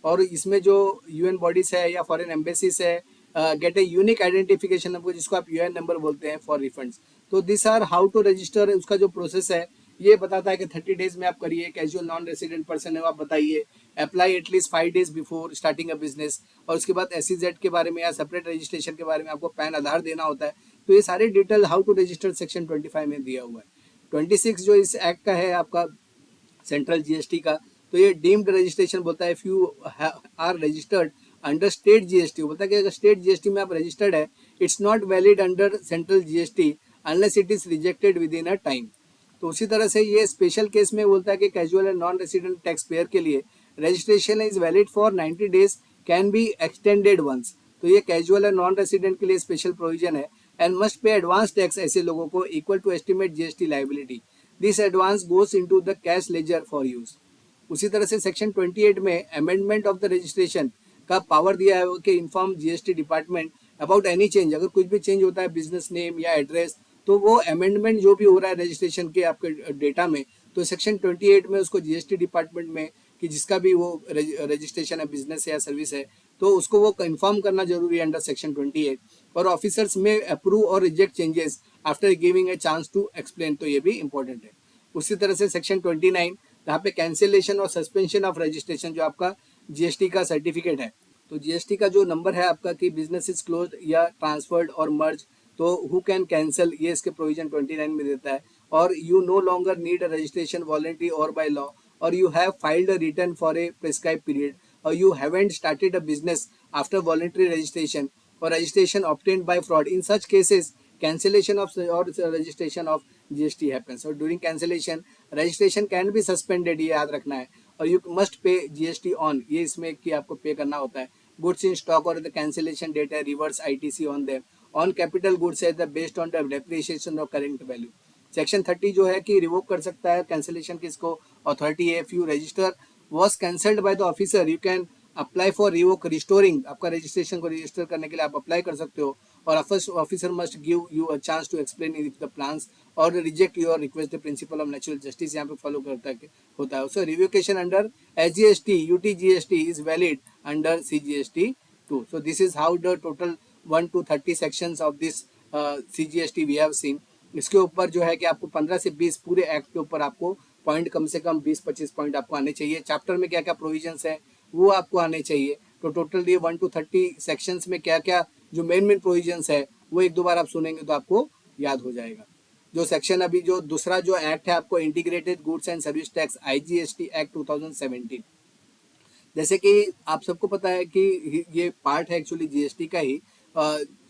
और इसमें जो UN bodies है या फॉरेन एम्बेसीज है, get a unique identification number जिसको आप यूएन नंबर बोलते हैं फॉर रिफंड्स। तो this are how to register, उसका जो प्रोसेस है ये बताता है कि 30 डेज में आप करिए, कैजुअल नॉन रेसिडेंट पर्सन है आप बताइए, apply at least 5 days before starting a business, और उसके बाद SEZ के बारे में या सेपरेट रजिस्ट्रेशन के बारे में आपको पैन आधार देना होता है। तो ये सारे detail how to register section 25 में दिया हुआ है। 26 जो इस एक्ट का है आपका सेंट्रल जीएसटी का, तो ये डीम्ड रजिस्ट्रेशन बोलता है, if you are registered under state GST, बोलता है कि अगर स्टेट जीएसटी में आप रजिस्टर्ड है, it's not valid under central GST unless it is rejected with in a time. तो उसी तरह से ये स्पेशल केस में बोलता है कि casual and non resident tax payer के लिए registration is valid for 90 days, can be extended once. तो ये कैजुअल एंड नॉन रेसिडेंट के लिए स्पेशल प्रोविजन है। And must pay advance tax ऐसे लोगों को equal to estimate GST liability, this advance goes into the cash ledger for use. उसी तरह से सेक्शन 28 में अमेंडमेंट ऑफ द रजिस्ट्रेशन का पावर दिया है कि inform GST department about any change, अगर कुछ भी चेंज होता है बिजनेस नेम या एड्रेस, तो वो अमेंडमेंट जो भी हो रहा है रजिस्ट्रेशन के आपके डेटा में, तो सेक्शन 28 में उसको जीएसटी डिपार्टमेंट में कि जिसका भी वो रजिस्ट्रेशन है बिजनेस या सर्विस है, तो उसको वो इन्फॉर्म करना जरूरी है अंडर सेक्शन 28। और ऑफिसर्स में अप्रूव और reject changes after giving a chance to explain, तो ये भी इंपॉर्टेंट है। उसी तरह से सेक्शन 29 यहाँ पे कैंसिलेशन और सस्पेंशन ऑफ रजिस्ट्रेशन, जो आपका जीएसटी का सर्टिफिकेट है, तो जीएसटी का जो नंबर है आपका कि बिजनेस इज क्लोज्ड या ट्रांसफर्ड और मर्ज, तो हु कैन कैंसल, ये इसके प्रोविजन 29 में देता है। और you no longer need a registration voluntary और बाय लॉ, और you have filed a return for a prescribe period, और you haven't started a business after voluntary registration और registration obtained by fraud, in such cases cancellation of or registration of GST happens। और during cancellation registration can be suspended, ये याद रखना है। और you must pay GST on, ये इसमें कि आपको पे करना होता है। goods in stock और the cancellation date है reverse ITC on them, on capital goods है the based on the depreciation of current value। Section 30 जो है कि रिवोक कर सकता है कैंसिलेशन किसको, अथॉरिटी है। If you register was cancelled by the officer, you can apply for revoke restoring, आपका रजिस्ट्रेशन को रजिस्टर करने के लिए आप अप्लाई कर सकते हो। और officer must give you a chance to explain if the plans और reject your request, the principal of natural justice यहाँ पे फॉलो करता है होता है। So revocation under SGST UTGST is valid under CGST 2। So this is how the total 1 to 30 sections of this CGST we have seen. इसके ऊपर जो है कि आपको 15 से 20 पूरे एक्ट के ऊपर आपको पॉइंट कम से कम 20-25 पॉइंट आपको आने चाहिए। चैप्टर में क्या क्या प्रोविजंस है वो आपको आने चाहिए। तो टोटल ये 1 to 30 सेक्शंस में क्या क्या जो मेन प्रोविजंस है वो एक दो बार आप सुनेंगे तो आपको याद हो जाएगा। जो सेक्शन अभी जो दूसरा जो एक्ट है आपको integrated goods and service tax IGST act 2017, जैसे कि आप सबको पता है कि ये पार्ट है एक्चुअली जीएसटी का ही।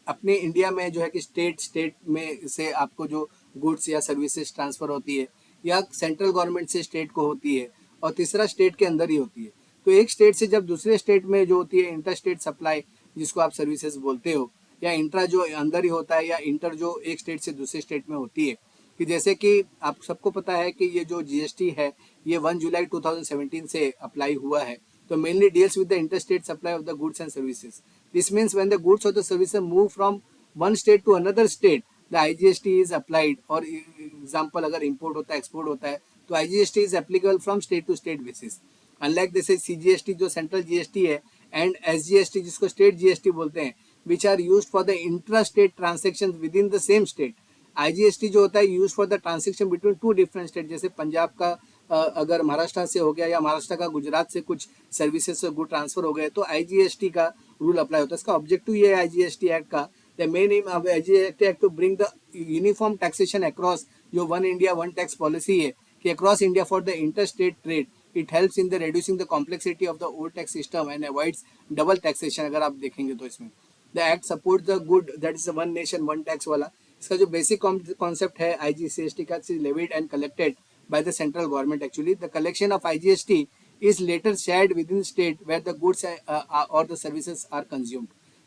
अपने इंडिया में जो है कि स्टेट में से आपको जो गुड्स या सर्विसेज ट्रांसफर होती है या सेंट्रल गवर्नमेंट से स्टेट को होती है, और तीसरा स्टेट के अंदर ही होती है। तो एक स्टेट से जब दूसरे स्टेट में जो होती है इंटर स्टेट सप्लाई जिसको आप सर्विसेज बोलते हो, या इंट्रा जो अंदर ही होता है, या इंटर जो एक स्टेट से दूसरे स्टेट में होती है, कि जैसे कि आप सबको पता है कि ये जो जीएसटी है ये 1 जुलाई 2017 से अप्लाई हुआ है। तो mainly deals with the interstate supply of the goods and services. This means when the goods और the services move from one state to another state the IGST is applied. और example अगर import होता है export होता है तो IGST is applicable from state to state basis. Unlike जैसे CGST जो सेंट्रल जीएसटी है एंड एसजीएसटी जिसको स्टेट जीएसटी बोलते हैं which are used for the intra state transaction with in the same state. IGST जो होता है use for the transaction between two different state. जैसे पंजाब का अगर महाराष्ट्र से हो गया या महाराष्ट्र का गुजरात से कुछ सर्विसेज से गुड ट्रांसफर हो गए तो आईजीएसटी का रूल अप्लाई होता है. इसका ऑब्जेक्टिव ये है आईजीएसटी एक्ट का, the main aim of IGST act to bring the uniform taxation across, जो one India one tax policy है कि across India for the inter state trade. It helps in the reducing the complexity of the old tax system and avoids double taxation. अगर आप देखेंगे तो इसमें the act support the good that is one nation one tax वाला. इसका जो basic concept है IGST का, levied and collected by the central government. Actually the collection of IGST is later shared within state where the goods or the services are consumed.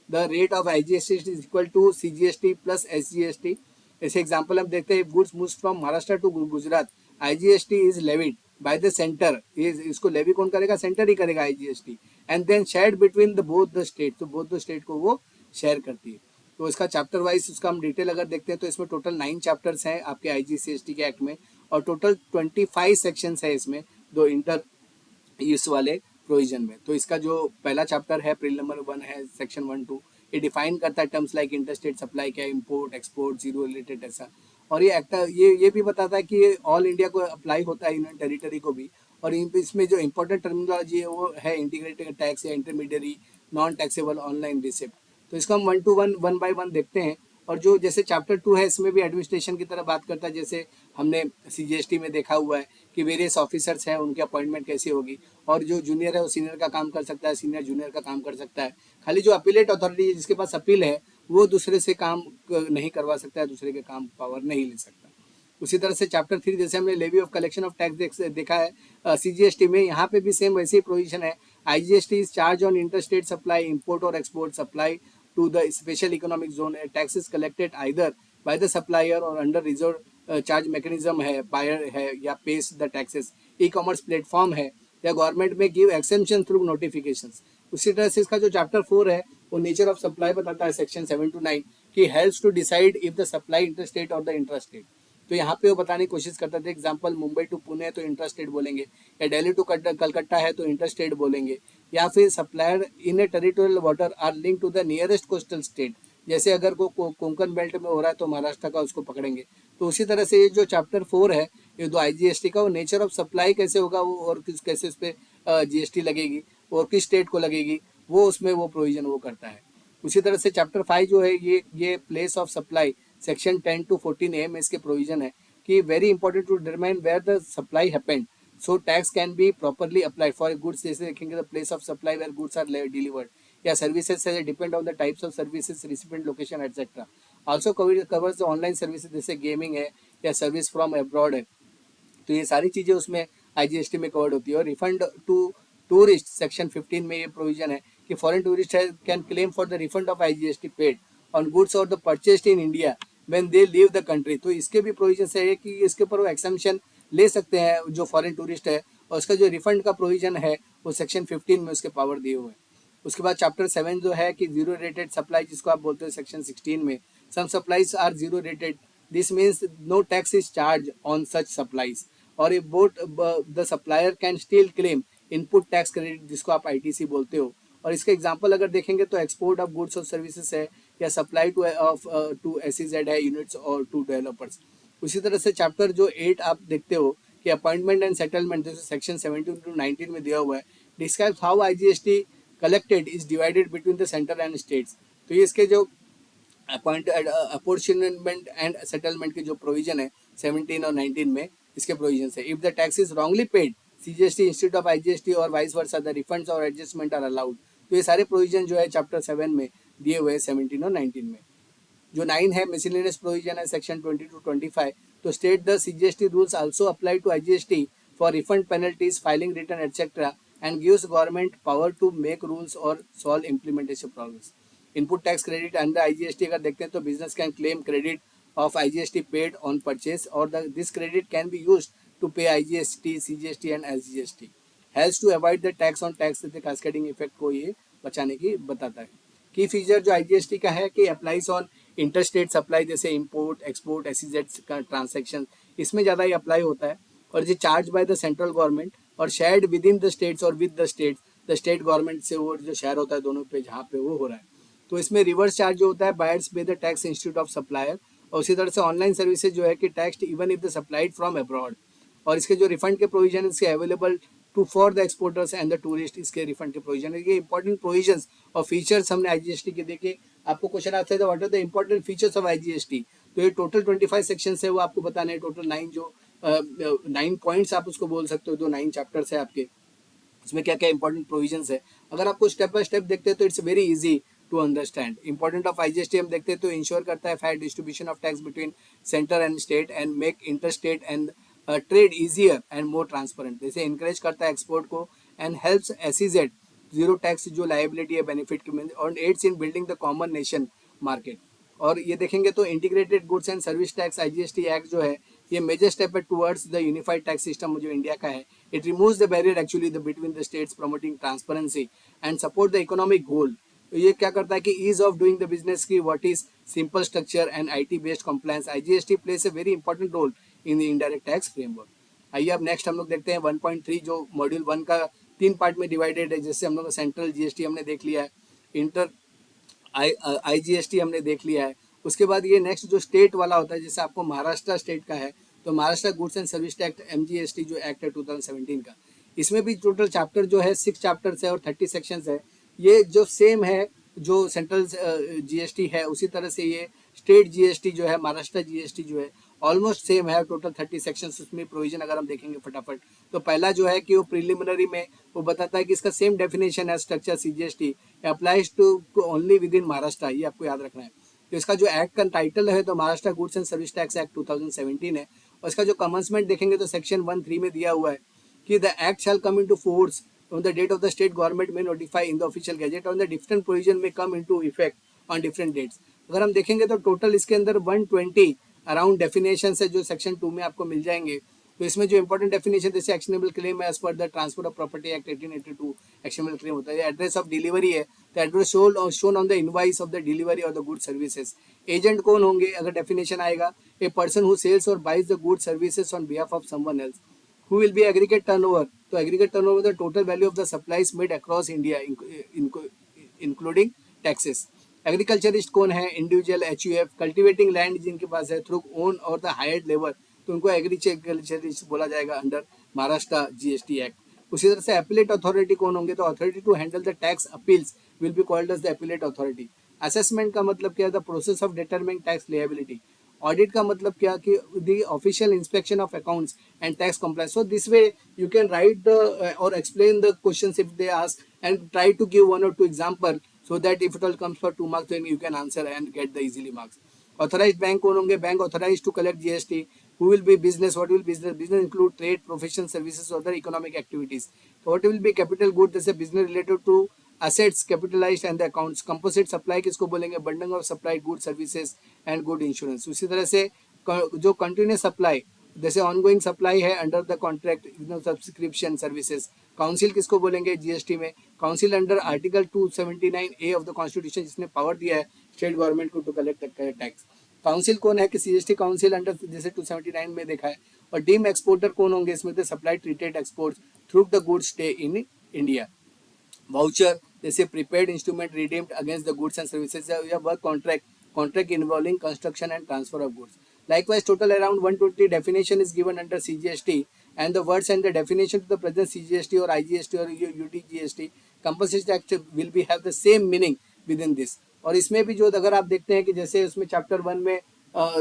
The rate of IGST is equal to CGST plus SGST. ऐसे example हम देखते हैं, goods moves from Maharashtra to Gujarat, IGST is levied by the centre. इसको levy कौन करेगा? Centre ही करेगा IGST. And then shared between the both the state, तो बोथ द स्टेट को वो शेयर करती है. तो इसका चैप्टर वाइज उसका हम डिटेल अगर देखते हैं तो इसमें टोटल 9 चैप्टर्स हैं आपके आईजीसीएसटी के एक्ट में और टोटल 25 सेक्शंस है इसमें दो इंटर यूज वाले प्रोविजन में. तो इसका जो पहला चैप्टर है प्रीलिमिनरी 1 है सेक्शन 1-2, ये डिफाइन करता है टर्म्स लाइक इंटरस्टेट सप्लाई क्या है, इंपोर्ट एक्सपोर्ट जीरो रिलेटेड ऐसा. और ये एक्ट ये भी बताता है कि ऑल इंडिया को अप्लाई होता है, यूनियन टेरिटरी को भी. और इसमें जो इंपॉर्टेंट टर्मिनोलॉजी है वो है इंटीग्रेटेड टैक्स या intermediary, non taxable online receipt. तो इसको हम 1 to 1 1 by 1 देखते हैं. और जो जैसे चैप्टर 2 है इसमें भी एडमिनिस्ट्रेशन की तरह बात करता है. जैसे हमने सीजीएसटी में देखा हुआ है कि वेरियस ऑफिसर्स हैं उनकी अपॉइंटमेंट कैसी होगी, और जो जूनियर है वो सीनियर का काम कर सकता है, सीनियर जूनियर का काम कर सकता है. खाली जो अपीलेट अथॉरिटी है जिसके पास अपील है वो दूसरे से काम नहीं करवा सकता है, दूसरे के काम पावर नहीं ले सकता. उसी तरह से चैप्टर 3 जैसे हमने levy of collection of tax देखा है सीजीएसटी में, यहाँ पे भी सेम वैसे ही प्रोविजन है. IGST is charge on interstate supply, import और export supply to the special economic zone. Tax is collected either by the supplier or under reserve charge mechanism है, buyer है या pays the taxes. E-commerce platform है या government में give exemption through notifications. उसी तरह से इसका जो चैप्टर 4 है वो नेचर ऑफ सप्लाई बताता है सेक्शन 7 to 9 कि helps to decide if the supply interstate और द इंट्रास्टेट. तो यहाँ पे वो बताने की कोशिश करता था. एग्जांपल मुंबई टू पुणे है तो इंट्रास्टेट बोलेंगे, या दिल्ली टू कलकत्ता है तो इंटरस्टेट बोलेंगे, या फिर supplier in a territorial water are link to the nearest coastal state. जैसे अगर कोंकण बेल्ट में हो रहा है तो महाराष्ट्र का उसको पकड़ेंगे. तो उसी तरह से ये जो चैप्टर 4 है ये दो आईजीएसटी का, वो नेचर ऑफ सप्लाई कैसे होगा वो और किस कैसे उस पर जीएसटी लगेगी और किस स्टेट को लगेगी वो उसमें वो प्रोविजन वो करता है. उसी तरह से चैप्टर 5 जो है ये place of supply section 10 to 14A में इसके प्रोविजन है कि very important to determine where the supply happened so tax can be properly apply for goods. जैसे देखेंगे the place of supply where goods are delivered, या services से depend on the types of services, recipient location etcetera. Also covers the online services जैसे gaming है या service from abroad है. तो ये सारी चीज़ें उसमें आईजीएसटी में कवर्ड होती है. और रिफंड टू टूरिस्ट सेक्शन 15 में ये प्रोविजन है कि foreign tourist can claim for the refund of IGST paid on goods और the purchased in India when they leave the country. तो इसके भी प्रोविजन है कि इसके ऊपर वो एक्सेम्पशन ले सकते हैं जो फॉरेन टूरिस्ट है. और उसका जो रिफंड का प्रोविजन है वो सेक्शन 15 में उसके पावर दिए हुए हैं. उसके बाद चैप्टर 7 जो है कि जीरो रेटेड सप्लाई जिसको आप बोलते हो सेक्शन 16 में, some supplies are zero rated. This means no tax is charge on such supplies. और if both the supplier can still claim input tax credit जिसको आप आईटीसी बोलते हो. और इसका एग्जांपल अगर देखेंगे तो एक्सपोर्ट ऑफ गुड्स और सर्विसेज है या सप्लाई टू एसईजेड है यूनिट्स और टू डेवलपर्स. उसी तरह से चैप्टर जो 8 आप देखते हो कि अपॉइंटमेंट एंड सेटलमेंट जैसे सेक्शन 17 to 19 में दिया हुआ है, describes how IGST collected is divided between the centre and states. तो ये इसके जो अपॉर्चुनमेंट एंड सेटलमेंट के जो प्रोविजन है 17 और 19 में इसके प्रोविजन है. If the tax is wrongly paid CGST instead of IGST और वाइस वर्सा द रिफंड्स और एडजस्टमेंट आर अलाउड. तो ये सारे प्रोविजन जो है चैप्टर 7 में दिए हुए हैं 17 और 19 में. जो 9 है मिसलेनियस प्रोविजन है सेक्शन 20 to 25. तो state the CGST rules also apply to IGST for refund penalties, filing return etcetera and gives government power to make rules or solve implementation problems. Input tax credit under IGST अगर देखते हैं तो business can claim credit of IGST paid on purchase or this credit can be used to pay IGST, CGST and SGST. Helps to avoid the tax on tax cascading effect को ये बचाने की बताता है। की फीचर जो IGST का है कि अप्लाइज ऑन इंटरस्टेट सप्लाई, जैसे इंपोर्ट एक्सपोर्ट एसईजेड का ट्रांसेक्शन, इसमें ज़्यादा ये अप्लाई होता है। और ये charge by the central government और shared with in the states और विद द स्टेट गवर्नमेंट से वो जो शेयर होता है दोनों पे जहाँ पे वो हो रहा है। तो इसमें रिवर्स चार्ज जो होता है buyers pay the tax instead of supplier, और उसी तरह से ऑनलाइन सर्विसेज जो है कि tax even if the supplied from abroad, और इसके जो रिफंड के प्रोविजन इसके available to for the exporters and the tourist, इसके रिफंड के प्रोविजन है। ये इंपॉर्टेंट प्रोविजंस और फीचर्स हमने आईजीएसटी के देखे। आपको क्वेश्चन आता है what are the important features of IGST, तो ये टोटल 25 सेक्शन है वो आपको बताने हैं। टोटल 9 जो 9 पॉइंट्स आप उसको बोल सकते हो, जो 9 चैप्टर्स है आपके, इसमें क्या क्या इंपॉर्टेंट प्रोविजंस है। अगर आपको स्टेप बाय स्टेप देखते हैं तो it's very easy to understand. Important of IGST हम देखते हैं तो इंश्योर करता है fair distribution of tax between centre and state and make inter state and trade easier and more transparent, जैसे इंकरेज करता है एक्सपोर्ट को and helps SEZ zero tax जो लायबिलिटी है बेनिफिट की, और aids in building the common nation market. और ये देखेंगे तो integrated goods and service tax IGST act जो है ये मेजर स्टेप है towards the unified tax system जो इंडिया का है। It removes the barrier actually the between the states, promoting transparency and support the economic goal. तो ये क्या करता है कि ease of doing the business की what is simple structure and IT based compliance, IGST place a very important role in the indirect tax framework. आइए अब next हम लोग देखते हैं 1.3 जो मॉड्यूल 1 का 3 पार्ट में डिवाइडेड है। जैसे हम लोग सेंट्रल जीएसटी हमने देख लिया है, इंटर आईजीएसटी हमने देख लिया है। उसके बाद ये नेक्स्ट जो स्टेट वाला होता है, जैसे आपको महाराष्ट्र स्टेट का है तो Maharashtra goods and service tax MGST जो एक्ट है 2017 का, इसमें भी टोटल चैप्टर जो है 6 चैप्टर्स है और 30 सेक्शंस है। ये जो सेम है जो सेंट्रल जीएसटी है उसी तरह से ये स्टेट जीएसटी जो है महाराष्ट्र जीएसटी जो है ऑलमोस्ट सेम है। टोटल 30 सेक्शंस उसमें प्रोविजन अगर हम देखेंगे फटाफट तो पहला जो है कि वो प्रिलिमिनरी में वो बताता है कि इसका सेम डेफिनेशन है structure CGST applies to only within Maharashtra, ये आपको याद रखना है। तो इसका जो एक्ट का टाइटल है तो Maharashtra goods and service tax act 2017 है। और इसका जो कमेंसमेंट देखेंगे तो सेक्शन 1(3) में दिया हुआ है कि the act shall come into force on the date of the state government may notify in the official gazette on the different provision may come into effect on different dates। अगर हम देखेंगे तो total इसके अंदर 120 around definition है जो section 2 में आपको मिल जाएंगे। तो इसमें जो इंपॉर्टेंट डेफिनेशन जैसे actionable claim as per the transfer of property act 1882 actionable claim होता है। एड्रेस ऑफ डिलीवरी है तो address shown on the invoice of the delivery of the good services. Agent कौन होंगे अगर डेफिनेशन आएगा, ए पर्सन हु सेल्स और buys the good services on behalf of someone else. Who will be aggregate turnover? तो aggregate turnover the total value of the supplies made across India including taxes। Agriculturist कौन है, individual HUF. Cultivating land जिनके पास है through own और the hired labour तो उनको agriculturist बोला जाएगा अंडर महाराष्ट्र जीएसटी एक्ट। उसी तरह से अपीलेट अथॉरिटी कौन होंगे तो authority to handle the tax appeals will be called as the appellate authority. Assessment का मतलब क्या है, the process of determining tax liability. Audit का मतलब क्या कि the official inspection of accounts and tax compliance. So this way you can write और explain the questions if they ask and try to give 1 or 2 example so that if it all comes for 2 marks then you can answer and get the easily marks। Authorized bank कौन होंगे, bank authorized to collect GST। Who will be business, what will business, business include trade, profession, services, other economic activities। So what will be capital good, जैसे business related to assets capitalized and the accounts। composite supply किसको बोलेंगे, bundling of supply good services and good insurance। उसी तरह से जो continuous supply जैसे ongoing supply है under the contract subscription services. Council किसको बोलेंगे जीएसटी में, council under article 279A of the constitution जिसने पावर दिया है स्टेट गवर्नमेंट को टू कलेक्ट टैक्स। काउंसिल कौन है कि सीजीएसटी काउंसिल अंडर जैसे 279 में देखा है। और डीम एक्सपोर्टर कौन होंगे, इसमें the supply treated exports through the goods stay in India. Voucher जैसे prepaid instrument redeemed against the goods and services या work contract involving construction and transfer of goods. Likewise, total around 120 definition is given under CGST and the words and the definition to the present CGST or IGST or UTGST Compensation Act will be have the same meaning within this। और इसमें भी जो अगर आप देखते हैं कि जैसे उसमें चैप्टर 1 में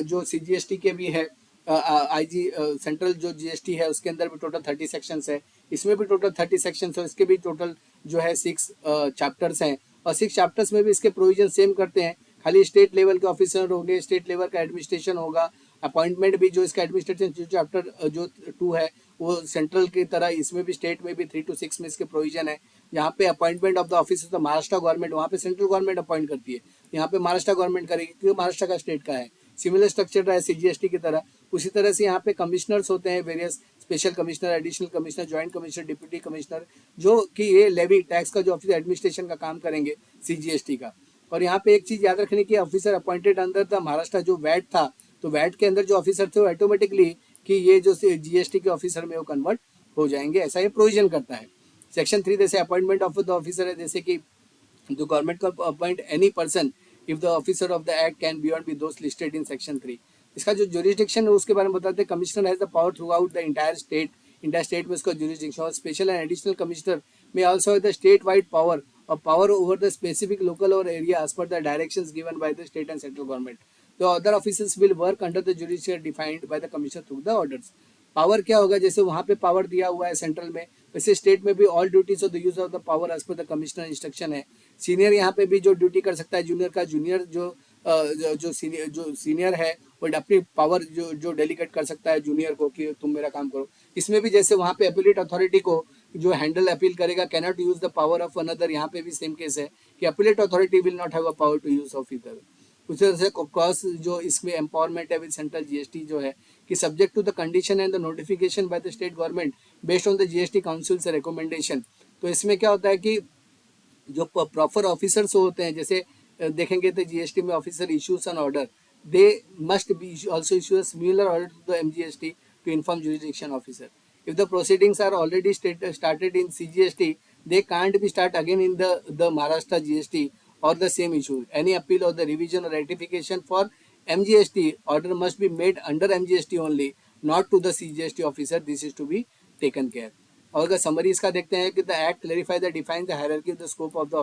जो CGST के भी है आईजी सेंट्रल जो जीएसटी है उसके अंदर भी टोटल 30 सेक्शंस है, इसमें भी टोटल 30 सेक्शंस है, इसके भी टोटल जो है 6 चैप्टर्स हैं। और 6 चैप्टर्स में भी इसके प्रोविजन सेम करते हैं, खाली स्टेट लेवल के ऑफिसर होंगे, स्टेट लेवल का एडमिनिस्ट्रेशन होगा, अपॉइंटमेंट भी जो इसका एडमिनिस्ट्रेशन जो चैप्टर जो 2 है वो सेंट्रल की तरह इसमें भी स्टेट में भी 3 to 6 में इसके प्रोविजन है। यहाँ पे अपॉइंटमेंट ऑफ द ऑफिसर तो महाराष्ट्र गवर्नमेंट, वहाँ पे सेंट्रल गवर्नमेंट अपॉइंट करती है, यहाँ पे महाराष्ट्र गवर्नमेंट करेगी क्योंकि महाराष्ट्र का स्टेट का है। सिमिलर स्ट्रक्चर रहा है सीजीएसटी की तरह। उसी तरह से यहाँ पे कमिश्नर्स होते हैं, various special commissioner, additional commissioner, joint commissioner, deputy commissioner, जो कि ये लेवी टैक्स का जो ऑफिस एडमिनिस्ट्रेशन का काम करेंगे सीजीएसटी का। और यहाँ पे एक चीज याद रखने की, officer appointed under the Maharashtra जो वैट था, तो वैट के अंदर जो ऑफिसर थे वो ऑटोमेटिकली कि ये जो जीएसटी के ऑफिसर में वो कन्वर्ट हो जाएंगे, ऐसा ये प्रोविजन करता है। सेक्शन 3 जैसे अपॉइंटमेंट ऑफ द ऑफिसर है, जैसे कि the government can appoint any person if the officer of the act can beyond be those listed in section 3। इसका जो jurisdiction है उसके बारे में बताते हैं। Commissioner has the power throughout the entire state में इसका jurisdiction, और स्पेशल एंड एडिशनल कमिश्नर में also have the state wide power और power over the specific local और area as per the directions given by the state and central government. The other officers will work under the judicial defined by the commissioner through the orders. Power क्या होगा, जैसे वहाँ पे power दिया हुआ है central में, वैसे स्टेट में भी all duties of the use of the power as per the commissioner instruction है। सीनियर यहाँ पे भी जो ड्यूटी कर सकता है जूनियर का, जूनियर जो सीनियर है वो अपनी पावर जो डेलीगेट कर सकता है जूनियर को कि तुम मेरा काम करो। इसमें भी जैसे वहाँ पे अपीलेट अथॉरिटी को जो हैंडल अपील करेगा can not use the power of another, यहाँ पे भी सेम केस है कि appellate authority will not have a power to use of इधर। उसी तरह से क्रॉस जो इसमें एम्पावरमेंट है विद सेंट्रल जीएसटी जो है कि subject to the condition and the notification by the state government based on the GST council से रिकमेंडेशन। तो इसमें क्या होता है कि जो प्रॉपर ऑफिसर्स होते हैं, जैसे देखेंगे तो जीएसटी में officer issues an order, they must be also issue a similar order to the MGST to inform jurisdiction officer. if the proceedings are already started in CGST, they can't be start again in the Maharashtra GST or the same issue. Any appeal or the revision or ratification for MGST order must be made under MGST only, not to the CGST officer. This is to be taken care. और अगर summary इसका देखते हैं कि the act clarify the define the hierarchy of the scope of the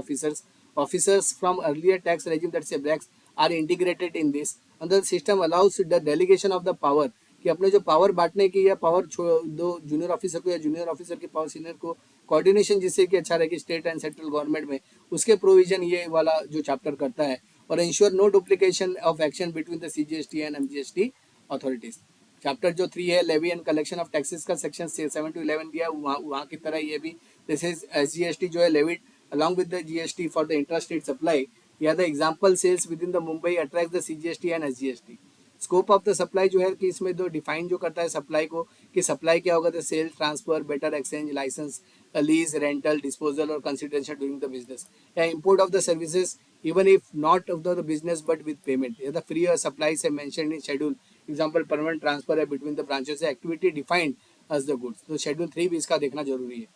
officers from earlier tax regime that say breaks are integrated in this, and the system allows the delegation of the power कि अपने जो power बांटने की या power दो junior officer को या junior officer की पावर सीनियर को, कोऑर्डिनेशन जिससे कि अच्छा रहेगी स्टेट एंड सेंट्रल गवर्नमेंट में, उसके प्रोविजन ये वाला जो चैप्टर करता है। और ensure no duplication of action between the CGST and MGST authorities. Chapter जो 3 है levy and collection of taxes का सेक्शन 7 to 11 दिया, वहाँ की तरह ये भी दिस इज एसजीएसटी जो है levied along with the GST for the intrastate supply. Here the example sales within the Mumbai attracts the CGST and SGST. Scope of the supply जो है कि इसमें जो डिफाइन जो करता है सप्लाई को कि सप्लाई क्या होगा, the sale, transfer, barter exchange, licence, lease, rental, disposal और कंसिडरेशन ड्यूरिंग द बिजनेस, या import of the services even if not of the business but with payment, या द फ्री सप्लाई से mention in schedule, example permanent transfer है between the branches, activity defined as the goods. तो schedule 3 भी इसका देखना जरूरी है।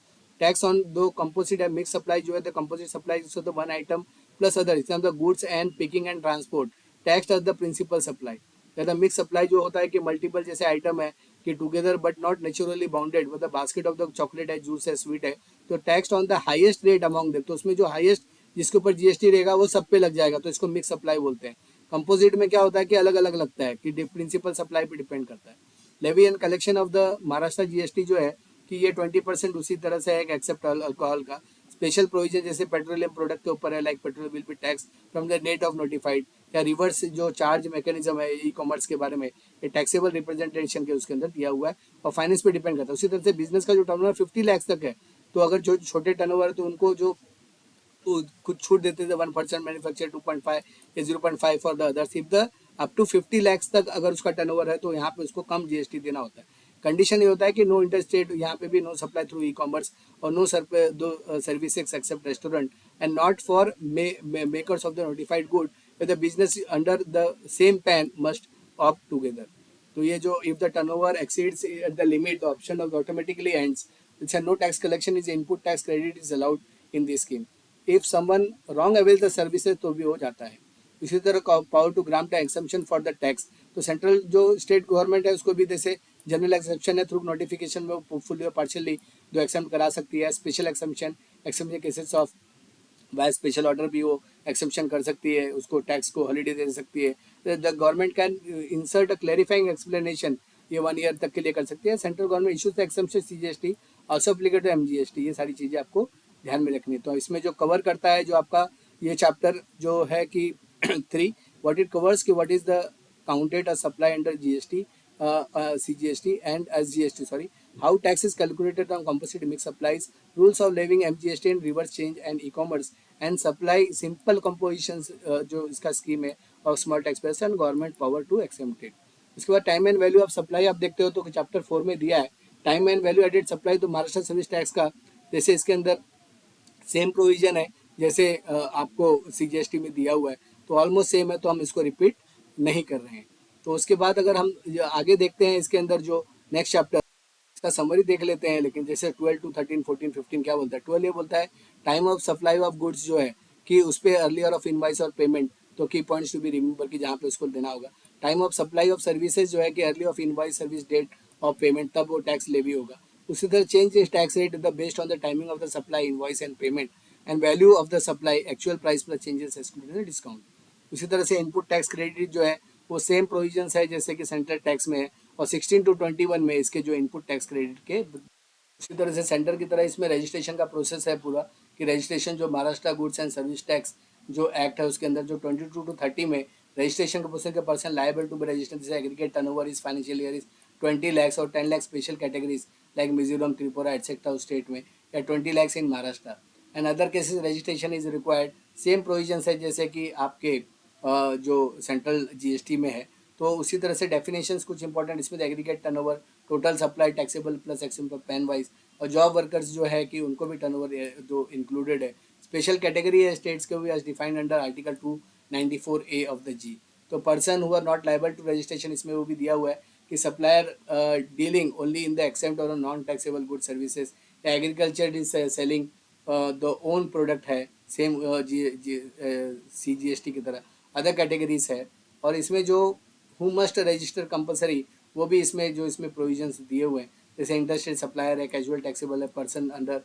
Tax on दो कंपोजिट है मिक्स सप्लाई जो है the composite supply so the one item plus other the goods and packing and transport tax as the principal supply. The mix supply जो होता है कि मल्टीपल जैसे आइटम है कि together but not naturally bounded, मतलब बास्केट ऑफ द चॉकलेट है, juice है, स्वीट है, तो tax on the highest rate among them, तो उसमें जो हाईएस्ट जिसके ऊपर जीएसटी रहेगा वो सब पे लग जाएगा, तो इसको मिक्स सप्लाई बोलते हैं। कंपोजिट में क्या होता है कि अलग अलग लगता है कि प्रिंसिपल सप्लाई पे डिपेंड करता है। Levy and collection of the Maharashtra GST जो है कि ये 20% उसी तरह से है एक्सेप्ट अल्कोहल का। स्पेशल प्रोविजन जैसे पेट्रोलियम प्रोडक्ट के ऊपर है, like petrol will be tax from the date of notified, या रिवर्स जो चार्ज मैकेनिज्म है ई कॉमर्स के बारे में, ये टैक्सेबल रिप्रेजेंटेशन के उसके अंदर दिया हुआ है और फाइनेंस पे डिपेंड करता है। उसी तरह से बिजनेस का जो टर्नओवर 50 लाख तक है, तो अगर जो छोटे टर्नओवर है तो उनको जो कुछ छूट देते थे 1% मैन्युफैक्चर 2.5 या 0.5 for the others. If the up to 50 lakh तक अगर उसका टर्नओवर है तो यहाँ पे उसको कम जीएसटी देना होता है। कंडीशन ये होता है कि नो इंटरस्टेट, यहाँ पे भी no supply through e commerce और no services except restaurant and not for makers of the notified good, the business under the same PAN must opt together. तो ये जो if the turnover exceeds at the limit the option of automatically ends, it's no tax collection is input tax credit is allowed in this scheme. If someone wrong avail the services तो भी हो जाता है। इसी तरह power to grant exemption for the tax, तो central जो state government है उसको भी जैसे जनरल एक्सेप्शन है थ्रू नोटिफिकेशन में वो फुली और पार्शियली जो एक्सेप्ट करा सकती है। Special exception cases of by special order भी वो एक्सेप्शन कर सकती है, उसको टैक्स को हॉलीडे दे सकती है। The government can insert a clarifying explanation, ये 1 ईयर तक के लिए कर सकती है। Central government issues the exception CGST also applicable to MGST. ये सारी चीज़ें आपको ध्यान में रखनी है। तो इसमें जो कवर करता है जो आपका ये चैप्टर जो है कि 3 व्हाट इट कवर्स कि what is the counted a supply under GST CGST and SGST, sorry, how tax is calculated on composite mix supplies, rules of levying MGST and reverse change and e-commerce and supply simple compositions जो इसका scheme है और small tax payers and government power to exempt it। उसके बाद time and value of supply आप देखते हो तो चैप्टर 4 में दिया है time and value added supply, तो महाराष्ट्र सर्विस टैक्स का जैसे इसके अंदर सेम प्रोविजन है जैसे आपको सीजीएसटी में दिया हुआ है, तो ऑलमोस्ट सेम है, तो हम इसको रिपीट नहीं कर रहे हैं। तो उसके बाद अगर हम आगे देखते हैं इसके अंदर जो नेक्स्ट चैप्टर, इसका समरी देख लेते हैं। लेकिन जैसे 12 टू 13 14 15 क्या बोलता है, 12 ये बोलता है time of supply of goods जो है कि उस पर अर्लियर ऑफ इनवाइस और पेमेंट, तो की पॉइंट्स टू बी रिमेंबर कि जहाँ पे उसको देना होगा। Time of supply of services जो है कि early of invoice service date of payment, तब वो टैक्स लेवी होगा। उसी तरह चेंज इस tax rate the based on the timing of the supply invoice and payment and value of the supply actual price plus changes excluding discount. उसी तरह से input tax credit जो है वो सेम प्रोविजंस है जैसे कि सेंट्रल टैक्स में है, और 16 टू 21 में इसके जो इनपुट टैक्स क्रेडिट के। उसी तरह से सेंटर की तरह इसमें रजिस्ट्रेशन का प्रोसेस है पूरा, कि रजिस्ट्रेशन जो Maharashtra goods and service tax जो एक्ट है उसके अंदर जो 22 टू 30 में रजिस्ट्रेशन का प्रोसेस के person liable to be registered जैसे aggregate turnover is financial year is 20 lakhs और 10 lakhs special categories like Mizoram, Tripura etcetera state में, या 20 lakhs in Maharashtra and other cases registration is required. Same provisions है जैसे कि आपके जो सेंट्रल जीएसटी में है। तो उसी तरह से डेफिनेशंस कुछ इंपॉर्टेंट इसमें aggregate turnover, total supply taxable plus except PAN wise, और जॉब वर्कर्स जो है कि उनको भी टर्नओवर जो इंक्लूडेड है। स्पेशल कैटेगरी है स्टेट्स के भी as defined under article 294A of the G. तो person who are not liable to registration, इसमें वो भी दिया हुआ है कि supplier dealing only in the except और non taxable good services, agriculture is selling the own product है सेम CGST की तरह। अदर कैटेगरीज है, और इसमें जो हु मस्ट रजिस्टर कंपलसरी वो भी इसमें जो इसमें प्रोविजंस दिए हुए हैं जैसे इंडस्ट्रियल सप्लायर है, कैजुअल टैक्सेबल है, person under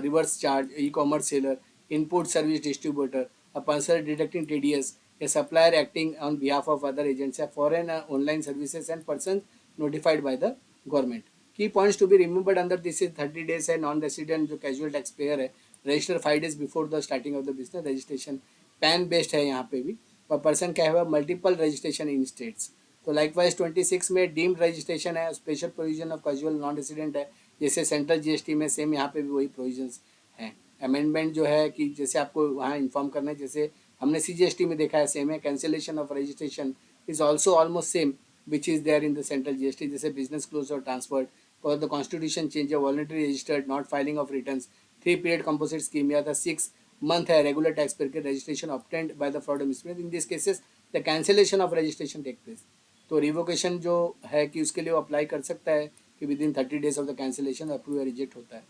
reverse charge, E commerce seller, input service distributor, a person deducting TDS, a supplier acting on behalf of other agents, a foreign online services and persons notified by the government. Key points to be remembered under this is 30 days है non resident जो casual tax payer है, register 5 days before the starting of the business, registration pan based है यहाँ पे भी, और person क्या है मल्टीपल रजिस्ट्रेशन इन स्टेट्स। तो लाइकवाइज 26 में डीम्ड रजिस्ट्रेशन है, special provision of casual non resident है जैसे सेंट्रल जीएसटी में, सेम यहाँ पे भी वही प्रोविजंस हैं। अमेंडमेंट जो है कि जैसे आपको वहाँ इन्फॉर्म करना है जैसे हमने CGST में देखा है सेम है। Cancellation of registration is also almost same which is there in the central GST जैसे बिजनेस क्लोज और ट्रांसफर्ड, और द कॉन्स्टिट्यूशन चेंज है, voluntary registered, not filing of returns, 3 period composite scheme, या the 6 month है regular tax payer के registration obtained by the fraud mismade. In this cases the cancellation of registration take place. तो revocation जो है कि उसके लिए वो अप्लाई कर सकता है कि with in 30 days of the cancellation approve या रिजेक्ट होता है।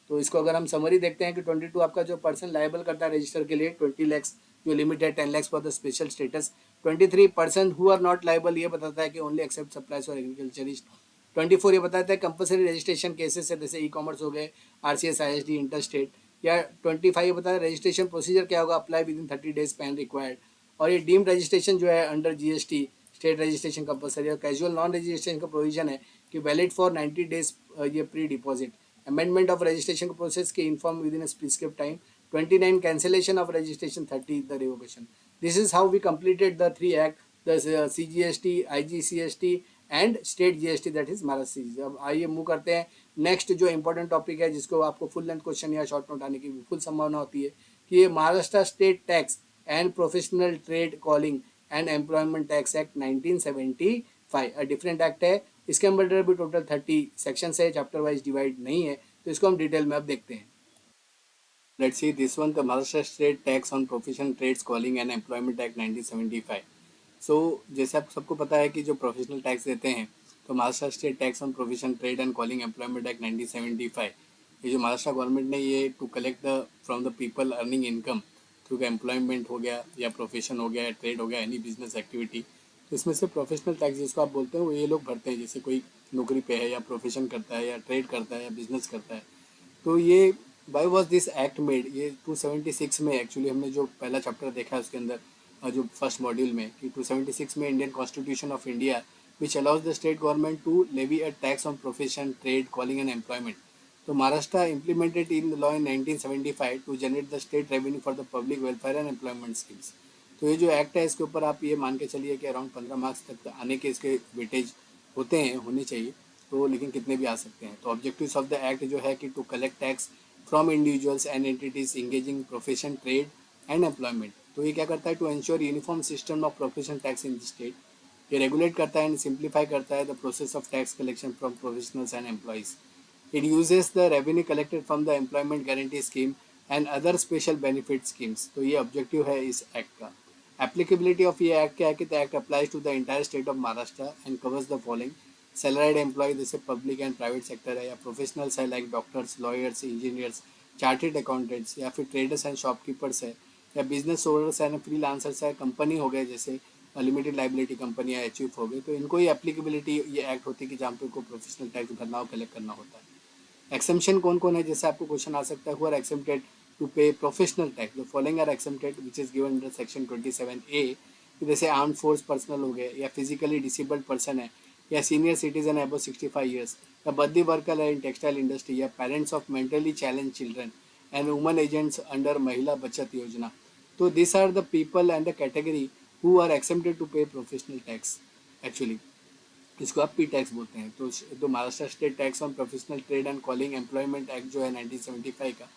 तो इसको अगर हम समरी देखते हैं कि 22 आपका जो पर्सन लायबल करता है रजिस्टर के लिए 20 lakhs जो लिमिट है, 10 lakhs for the special status, 23 person who are not liable ये बताता है कि ओनली एक्सेप्ट सप्लाईज और एग्रीकल्चरिस्ट, 24 ये बताता है कंपलसरी रजिस्ट्रेशन केसेस है जैसे ई कॉमर्स हो गए, RCS ISD इंटर स्टेट, या 25 ये बताता है रजिस्ट्रेशन प्रोसीजर क्या होगा, apply within 30 days pan required. और ये डीम्ड रजिस्ट्रेशन जो है under GST state registration compulsory, और कैजुअल नॉन रजिस्ट्रेशन का प्रोविजन है कि वैलिड फॉर 90 days ये pre deposit. Amendment of registration का प्रोसेस के inform with in prescribed time, 29 cancellation of registration, 30 the revocation. This is how we completed the 3 act, the CGST, IGCST and state GST, that is Maharashtra CGST। अब आइए move करते हैं next जो important topic है जिसको आपको full length question या short note आने की फुल संभावना होती है कि ये Maharashtra state tax and professional trade calling and employment tax act 1975 different act है। इसके अंदर भी टोटल 30 सेक्शंस है, चैप्टर वाइज डिवाइड नहीं है, तो इसको हम डिटेल में अब देखते हैं। Let's see this one, the Maharashtra State Tax on Professional Trades Calling and Employment Act 1975। So जैसे आप सबको पता है कि जो प्रोफेशनल टैक्स देते हैं तो Maharashtra state tax on professional trade and calling employment act 1975, ये जो महाराष्ट्र गवर्नमेंट ने ये to collect the from the people earning income through employment हो गया या प्रोफेशन हो गया या ट्रेड हो गया, एनी बिजनेस एक्टिविटी, तो इसमें से प्रोफेशनल टैक्स जिसको आप बोलते हैं वो ये लोग भरते हैं। जैसे कोई नौकरी पे है या प्रोफेशन करता है या ट्रेड करता है या बिजनेस करता है, तो ये why was this act made, ये 276 में एक्चुअली हमने जो पहला चैप्टर देखा है उसके अंदर जो फर्स्ट मॉड्यूल में कि 276 में Indian constitution of India which allows the state government to levy a tax on profession trade calling and employment. तो Maharashtra implemented in the law in 1975 to generate the state revenue for the public welfare and employment schemes. तो ये जो act है इसके ऊपर आप ये मान के चलिए कि अराउंड 15 मार्क्स तक आने के इसके वेटेज होते हैं, होने चाहिए, तो लेकिन कितने भी आ सकते हैं। तो ऑब्जेक्टिव्स ऑफ द एक्ट जो है कि to collect tax from individuals and entities engaging profession trade and employment. तो ये क्या करता है, to ensure uniform system of profession tax in the state, ये रेगुलेट करता है एंड सिंप्लीफाई करता है the process of tax collection from professionals and employees. It uses the revenue collected from the employment guarantee scheme and other special benefit schemes. तो ये objective है इस act का. एप्लीकेबिलिटी ऑफ ये एक्ट क्या है कि the act applies to the entire state of Maharashtra and covers the following. Salaried employee जैसे पब्लिक एंड प्राइवेट सेक्टर है, या प्रोफेशनल्स है like doctors, lawyers, engineers, chartered accountants, या फिर ट्रेडर्स एंड शॉपकीपर्स है, या बिजनेस ओनर्स एंड फ्रीलांसर्स है, company हो गए जैसे लिमिटेड लाइबिलिटी कंपनी या एचयूएफ हो गई. तो इनको ही एप्लीकेबिलिटी ये एक्ट होती है कि जहाँ पे इनको प्रोफेशनल टैक्स भरना हो, कलेक्ट करना होता है. एक्सेम्पशन कौन कौन है, जैसे आपको क्वेश्चन आ सकता है, who are exempted to pay professional tax. The following are exempted which is given under section 27A. जैसे आर्म फोर्स पर्सनल हो गए, या फिजिकली डिसेबल्ड पर्सन है, या सीनियर सिटीजन है अबव 65 ईयर्स, या बद्दी वर्कर है इन टेक्सटाइल इंडस्ट्री, या parents of mentally challenge children and woman agents under Mahila Bachat Yojana. तो this are the people and the category who are exempted to pay professional tax. Actually इसको आप P tax बोलते हैं. तो Maharashtra state tax on professional trade and calling employment act जो है 1975 का,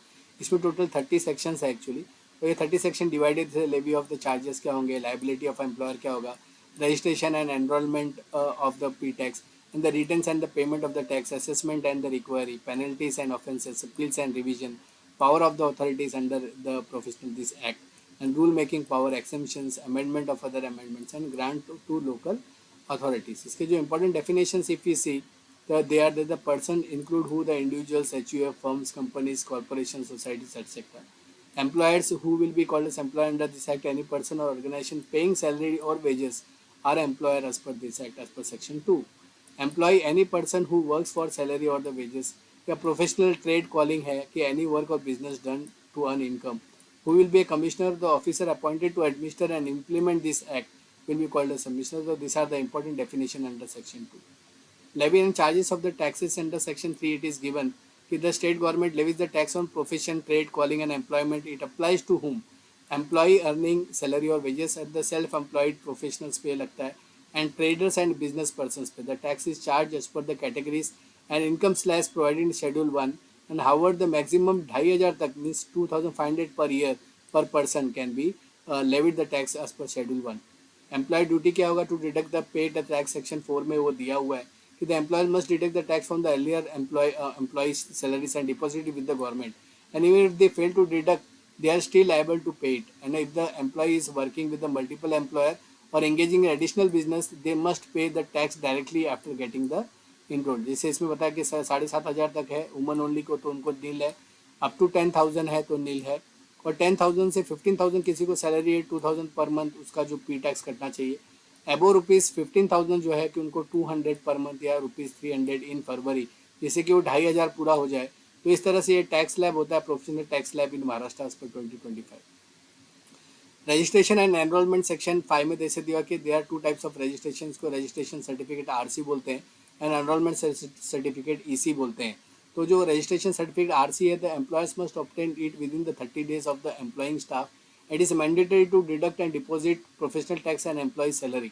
इसमें टोटल 30 सेक्शंस है एक्चुअली. तो ये 30 सेक्शन डिवाइडेड थे. लेवी ऑफ द चार्जेस क्या होंगे, लाइबिलिटी ऑफ एम्प्लॉयर क्या होगा, registration and enrolment of the P tax and the returns and the payment of the tax, assessment and the inquiry, penalties and offences, appeals and revision, power of the authorities under the professional this act and rule making power, exemptions, amendment of other amendments and grant to local authorities. इसके जो important definitions if we see, they are the person include who the individuals, HUF, firms, companies, corporations, societies, etc. Employers who will be called as employer under this act, any person or organization paying salary or wages are employer as per this act as per section 2. Employee any person who works for salary or the wages, या professional trade calling है कि any work or business done to earn income, who will be a commissioner, the officer appointed to administer and implement this act will be called as commissioner. So these are the important definition under section 2. Levy and charges of the taxes under section 3, it is given कि the state government levies the tax on profession, trade, calling and employment. It applies to whom? Employee earning salary or wages, at the self-employed professionals पे लगता है, and traders and business persons पे. The tax is charged as per the categories and income slash provided in schedule 1, and however the maximum 2500 तक means 2500 per year per person can be levied the tax as per schedule 1. Employer duty क्या होगा, to deduct the paid tax. Section 4 में वो दिया हुआ है कि the employer must deduct the tax from the earlier employees salaries and deposit with the government, and even if they fail to deduct they are still liable to pay it. And if the employee is working with a multiple employer or engaging in additional business, they must pay the tax directly after getting the enrolled. जैसे इसमें बताया कि 7,500 तक है woman only को तो उनको नील है, अप टू 10,000 है तो नील है, और 10,000 से 15,000 किसी को सैलरी है 2,000 पर मंथ, उसका जो पी टैक्स कटना चाहिए. एबो रुपीज़ 15,000 जो है कि उनको 200 पर मंथ या ₹300 इन फरवरी, जिससे कि वो 2,500 पूरा हो जाए. तो इस तरह से ये टैक्स लैब होता है, professional tax lab in Maharashtra पर 2025. रजिस्ट्रेशन एंड एनरोलमेंट सेक्शन 5 में जैसे दिया कि there are 2 types of registration को रजिस्ट्रेशन सर्टिफिकेट आरसी बोलते हैं एंड एनरोलमेंट सर्टिफिकेट ईसी बोलते हैं. तो जो रजिस्ट्रेशन सर्टिफिकेट आरसी है, the employers must obtain it with in the 30 days of the employing staff. It is mandatory to deduct and deposit professional tax and employ salary.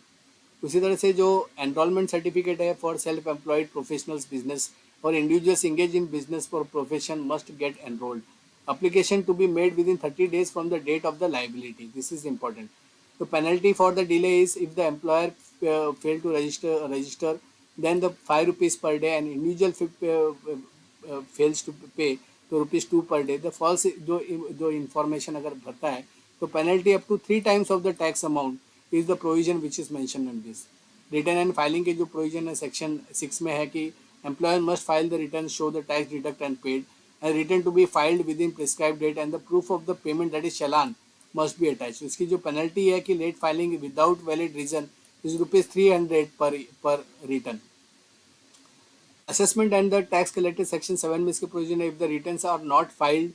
उसी तरह से जो enrolment certificate है for self employed professionals business और individuals engage in business for profession must get enrolled. Application to be made within 30 days from the date of the liability. This is important. The penalty for the delay is if the employer fail to register, then the 5 rupees per day, and individual fails to pay तो ₹2 per day. The false जो information अगर भरता है तो penalty up to 3 times of the tax amount is the provision which is mentioned in this. Return and filing के जो provision है section 6 में है कि employer must file the return, show the tax deduct and paid, and return to be filed within prescribed date, and the proof of the payment that is challan must be attached. इसकी जो penalty है कि late filing without valid reason is ₹300 per return. Assessment and the tax collected section 7 में इसके provision है if the returns are not filed,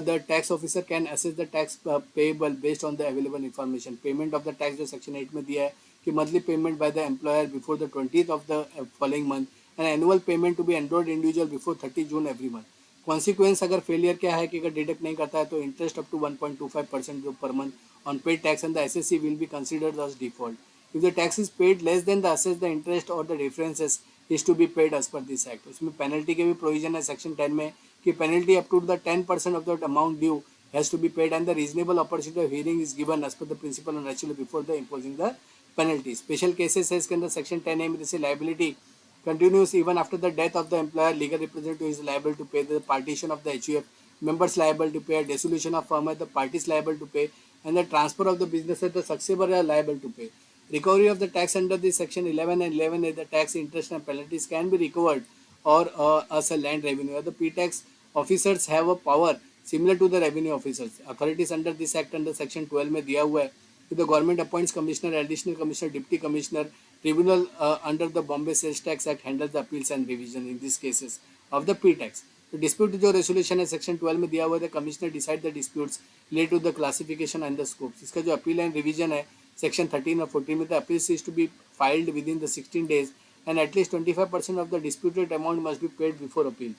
the tax officer can assess the tax payable based on the available information. Payment of the tax जो section 8 में दिया है कि monthly payment by the employer before the 20th of the following month, and annual payment to be enrolled individual before 30 June every month. Consequence अगर failure क्या है कि अगर डिडक्ट नहीं करता है तो इंटरेस्ट अप टू 1.25% जो per month on paid tax and the SSC will be considered as default. If the tax is paid less than the assess the interest और the differences is to be paid as per this act. उसमें penalty के भी provision है section 10 में कि penalty up to the 10% of the amount due has to be paid, and the reasonable opportunity of hearing is given as per the principal and actually before the imposing the penalty. Special cases है इसके अंदर section 10A में, जैसे liability continues even after the death of the employer, legal representative is liable to pay, the partition of the HUF, members liable to pay, dissolution of firm, the parties liable to pay, and the transfer of the business, the successor are liable to pay. Recovery of the tax under this section 11 and 11A, the tax, interest and penalties can be recovered or as a land revenue. The P-tax officers have a power similar to the revenue officers. Authorities under this act under section 12 में दिया हुआ है कि the government appoints commissioner, additional commissioner, deputy commissioner. Tribunal under the Bombay Sales Tax Act handles the appeals and revision in these cases of the P-tax. तो dispute जो resolution है section 12 में दिया हुआ है, commissioner decide the disputes related to the classification and the scopes. इसका जो appeal and revision है section 13 और 14 में, the appeals is to be filed within the 16 days and at least 25% of the disputed amount must be paid before appeal.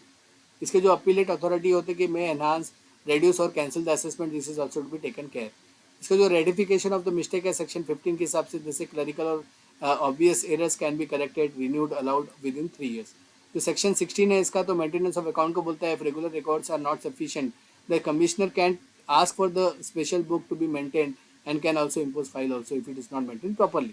इसके जो appellate authority होते हैं कि मे एनहांस, रेड्यूस और cancel the assessment, this is also to be taken care. इसका जो rectification of the mistake है section 15 के हिसाब से, जैसे क्लरिकल और obvious errors can be corrected, renewed, allowed within 3 years. जो सेक्शन 16 है इसका, तो मेंटेनेंस ऑफ अकाउंट को बोलता है. If regular records are not sufficient, the commissioner can ask for the special book to be maintained and can also impose fine also if it is not maintained properly.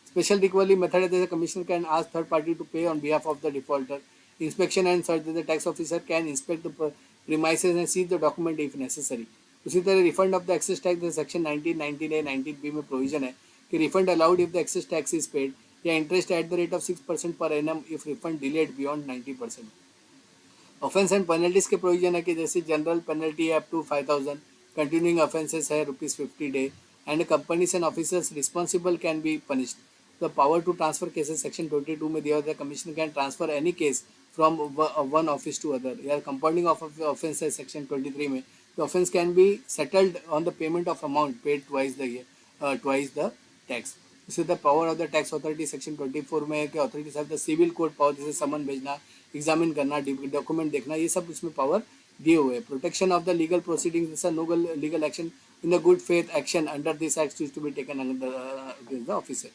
Special recovery method is the commissioner can ask third party to pay on behalf of the defaulter. Inspection and search, the tax officer can inspect the premises and seize the document if necessary. उसी तरह refund of the excess tax section 19, 19A, 19B में provision है कि refund allowed if the excess tax is paid, या interest at the rate of 6% per annum if refund delayed beyond 90%. Offence and penalties के provision है कि जैसे general penalty है up to 5000, continuing offences है ₹50 day, and companies and officers responsible can be punished. The power to transfer cases section 22 में दिया होता है, commissioner can transfer any case from one office to other. या compounding of offence है section 23 में, the offence can be settled on the payment of amount paid twice the tax. इसी the power of the tax authority section 24 में है कि authorities have the civil court power, जैसे summon भेजना, examine करना, document देखना, ये सब इसमें पावर दिए हुए हैं. Protection of the legal proceedings, जैसा no legal action in the good faith action under this act is to be taken under the officer.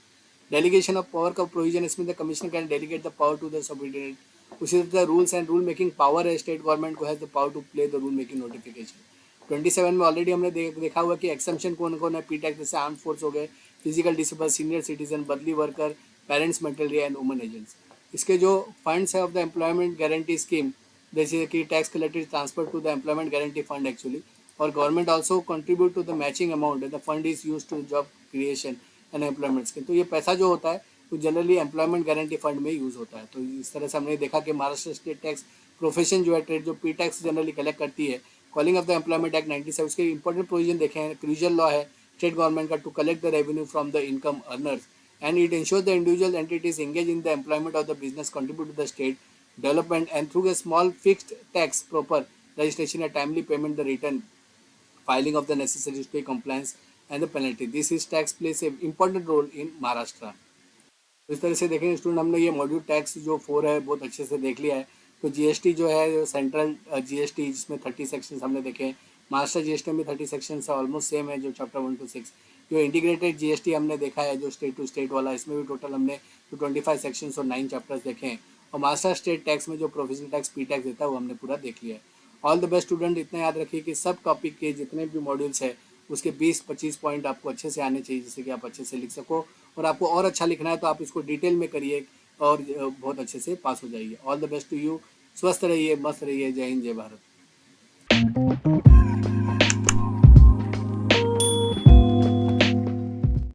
Delegation of power का प्रोविजन, इसमें the commissioner can delegate the power to the subordinate. उसी तरह rules and rule making power है, state government को has the power to play the rule making notification. 27 में already हमने देखा हुआ कि एक्सम्पशन कौन कौन है. पी टैक्स जैसे आर्म फोर्स हो गए, फिजिकल डिसेबल, सीनियर सिटीजन, बदली worker, parents material and woman agents. इसके जो फंड्स है of the employment guarantee scheme, जैसे कि tax collected transfer to the employment guarantee fund actually, और government also contribute to the matching amount, the fund is use to job creation and employment scheme. तो ये पैसा जो होता है वो जनरली एम्प्लॉयमेंट गारंटी फंड में यूज़ होता है. तो इस तरह से हमने देखा कि महाराष्ट्र स्टेट टैक्स प्रोफेशन जो है ट्रेड, जो पी टैक्स जनरली कलेक्ट करती है, calling of the employment act 97, उसके इंपॉर्टेंट प्रोविजन देखे हैं. क्रूजल लॉ है स्टेट गवर्नमेंट का to collect the revenue from the income earners, and it ensures the individual entities engaged in the employment of the business contribute to the state development and through a small fixed tax proper registration and timely payment the return filing of the necessary state compliance and the penalty. This is tax plays a important role in Maharashtra. तो इस तरह से देखेंगे student, हमने ये module tax जो 4 है बहुत अच्छे से देख लिया है. तो जीएसटी जो है सेंट्रल जीएसटी, जिसमें 30 सेक्शंस हमने देखे हैं. महाराष्ट्र जीएसटी में 30 सेक्शंस है, ऑलमोस्ट सेम है जो चैप्टर 1 to 6. जो इंटीग्रेटेड जीएसटी हमने देखा है जो स्टेट टू स्टेट वाला, इसमें भी टोटल हमने 25 सेक्शंस और 9 चैप्टर्स देखे हैं. और महाराष्ट्र स्टेट टैक्स में जो प्रोफेशनल टैक्स पी टैक्स देता है वो हमने पूरा देख लिया है. All the best student. इतना याद रखिए कि सब टॉपिक के जितने भी मॉड्यूल्स है उसके 20-25 पॉइंट आपको अच्छे से आने चाहिए, जिससे कि आप अच्छे से लिख सको. और आपको और अच्छा लिखना है तो आप इसको डिटेल में करिए और बहुत अच्छे से पास हो जाइए. All the best to you. स्वस्थ रहिए, मस्त रहिए. जय हिंद, जय भारत.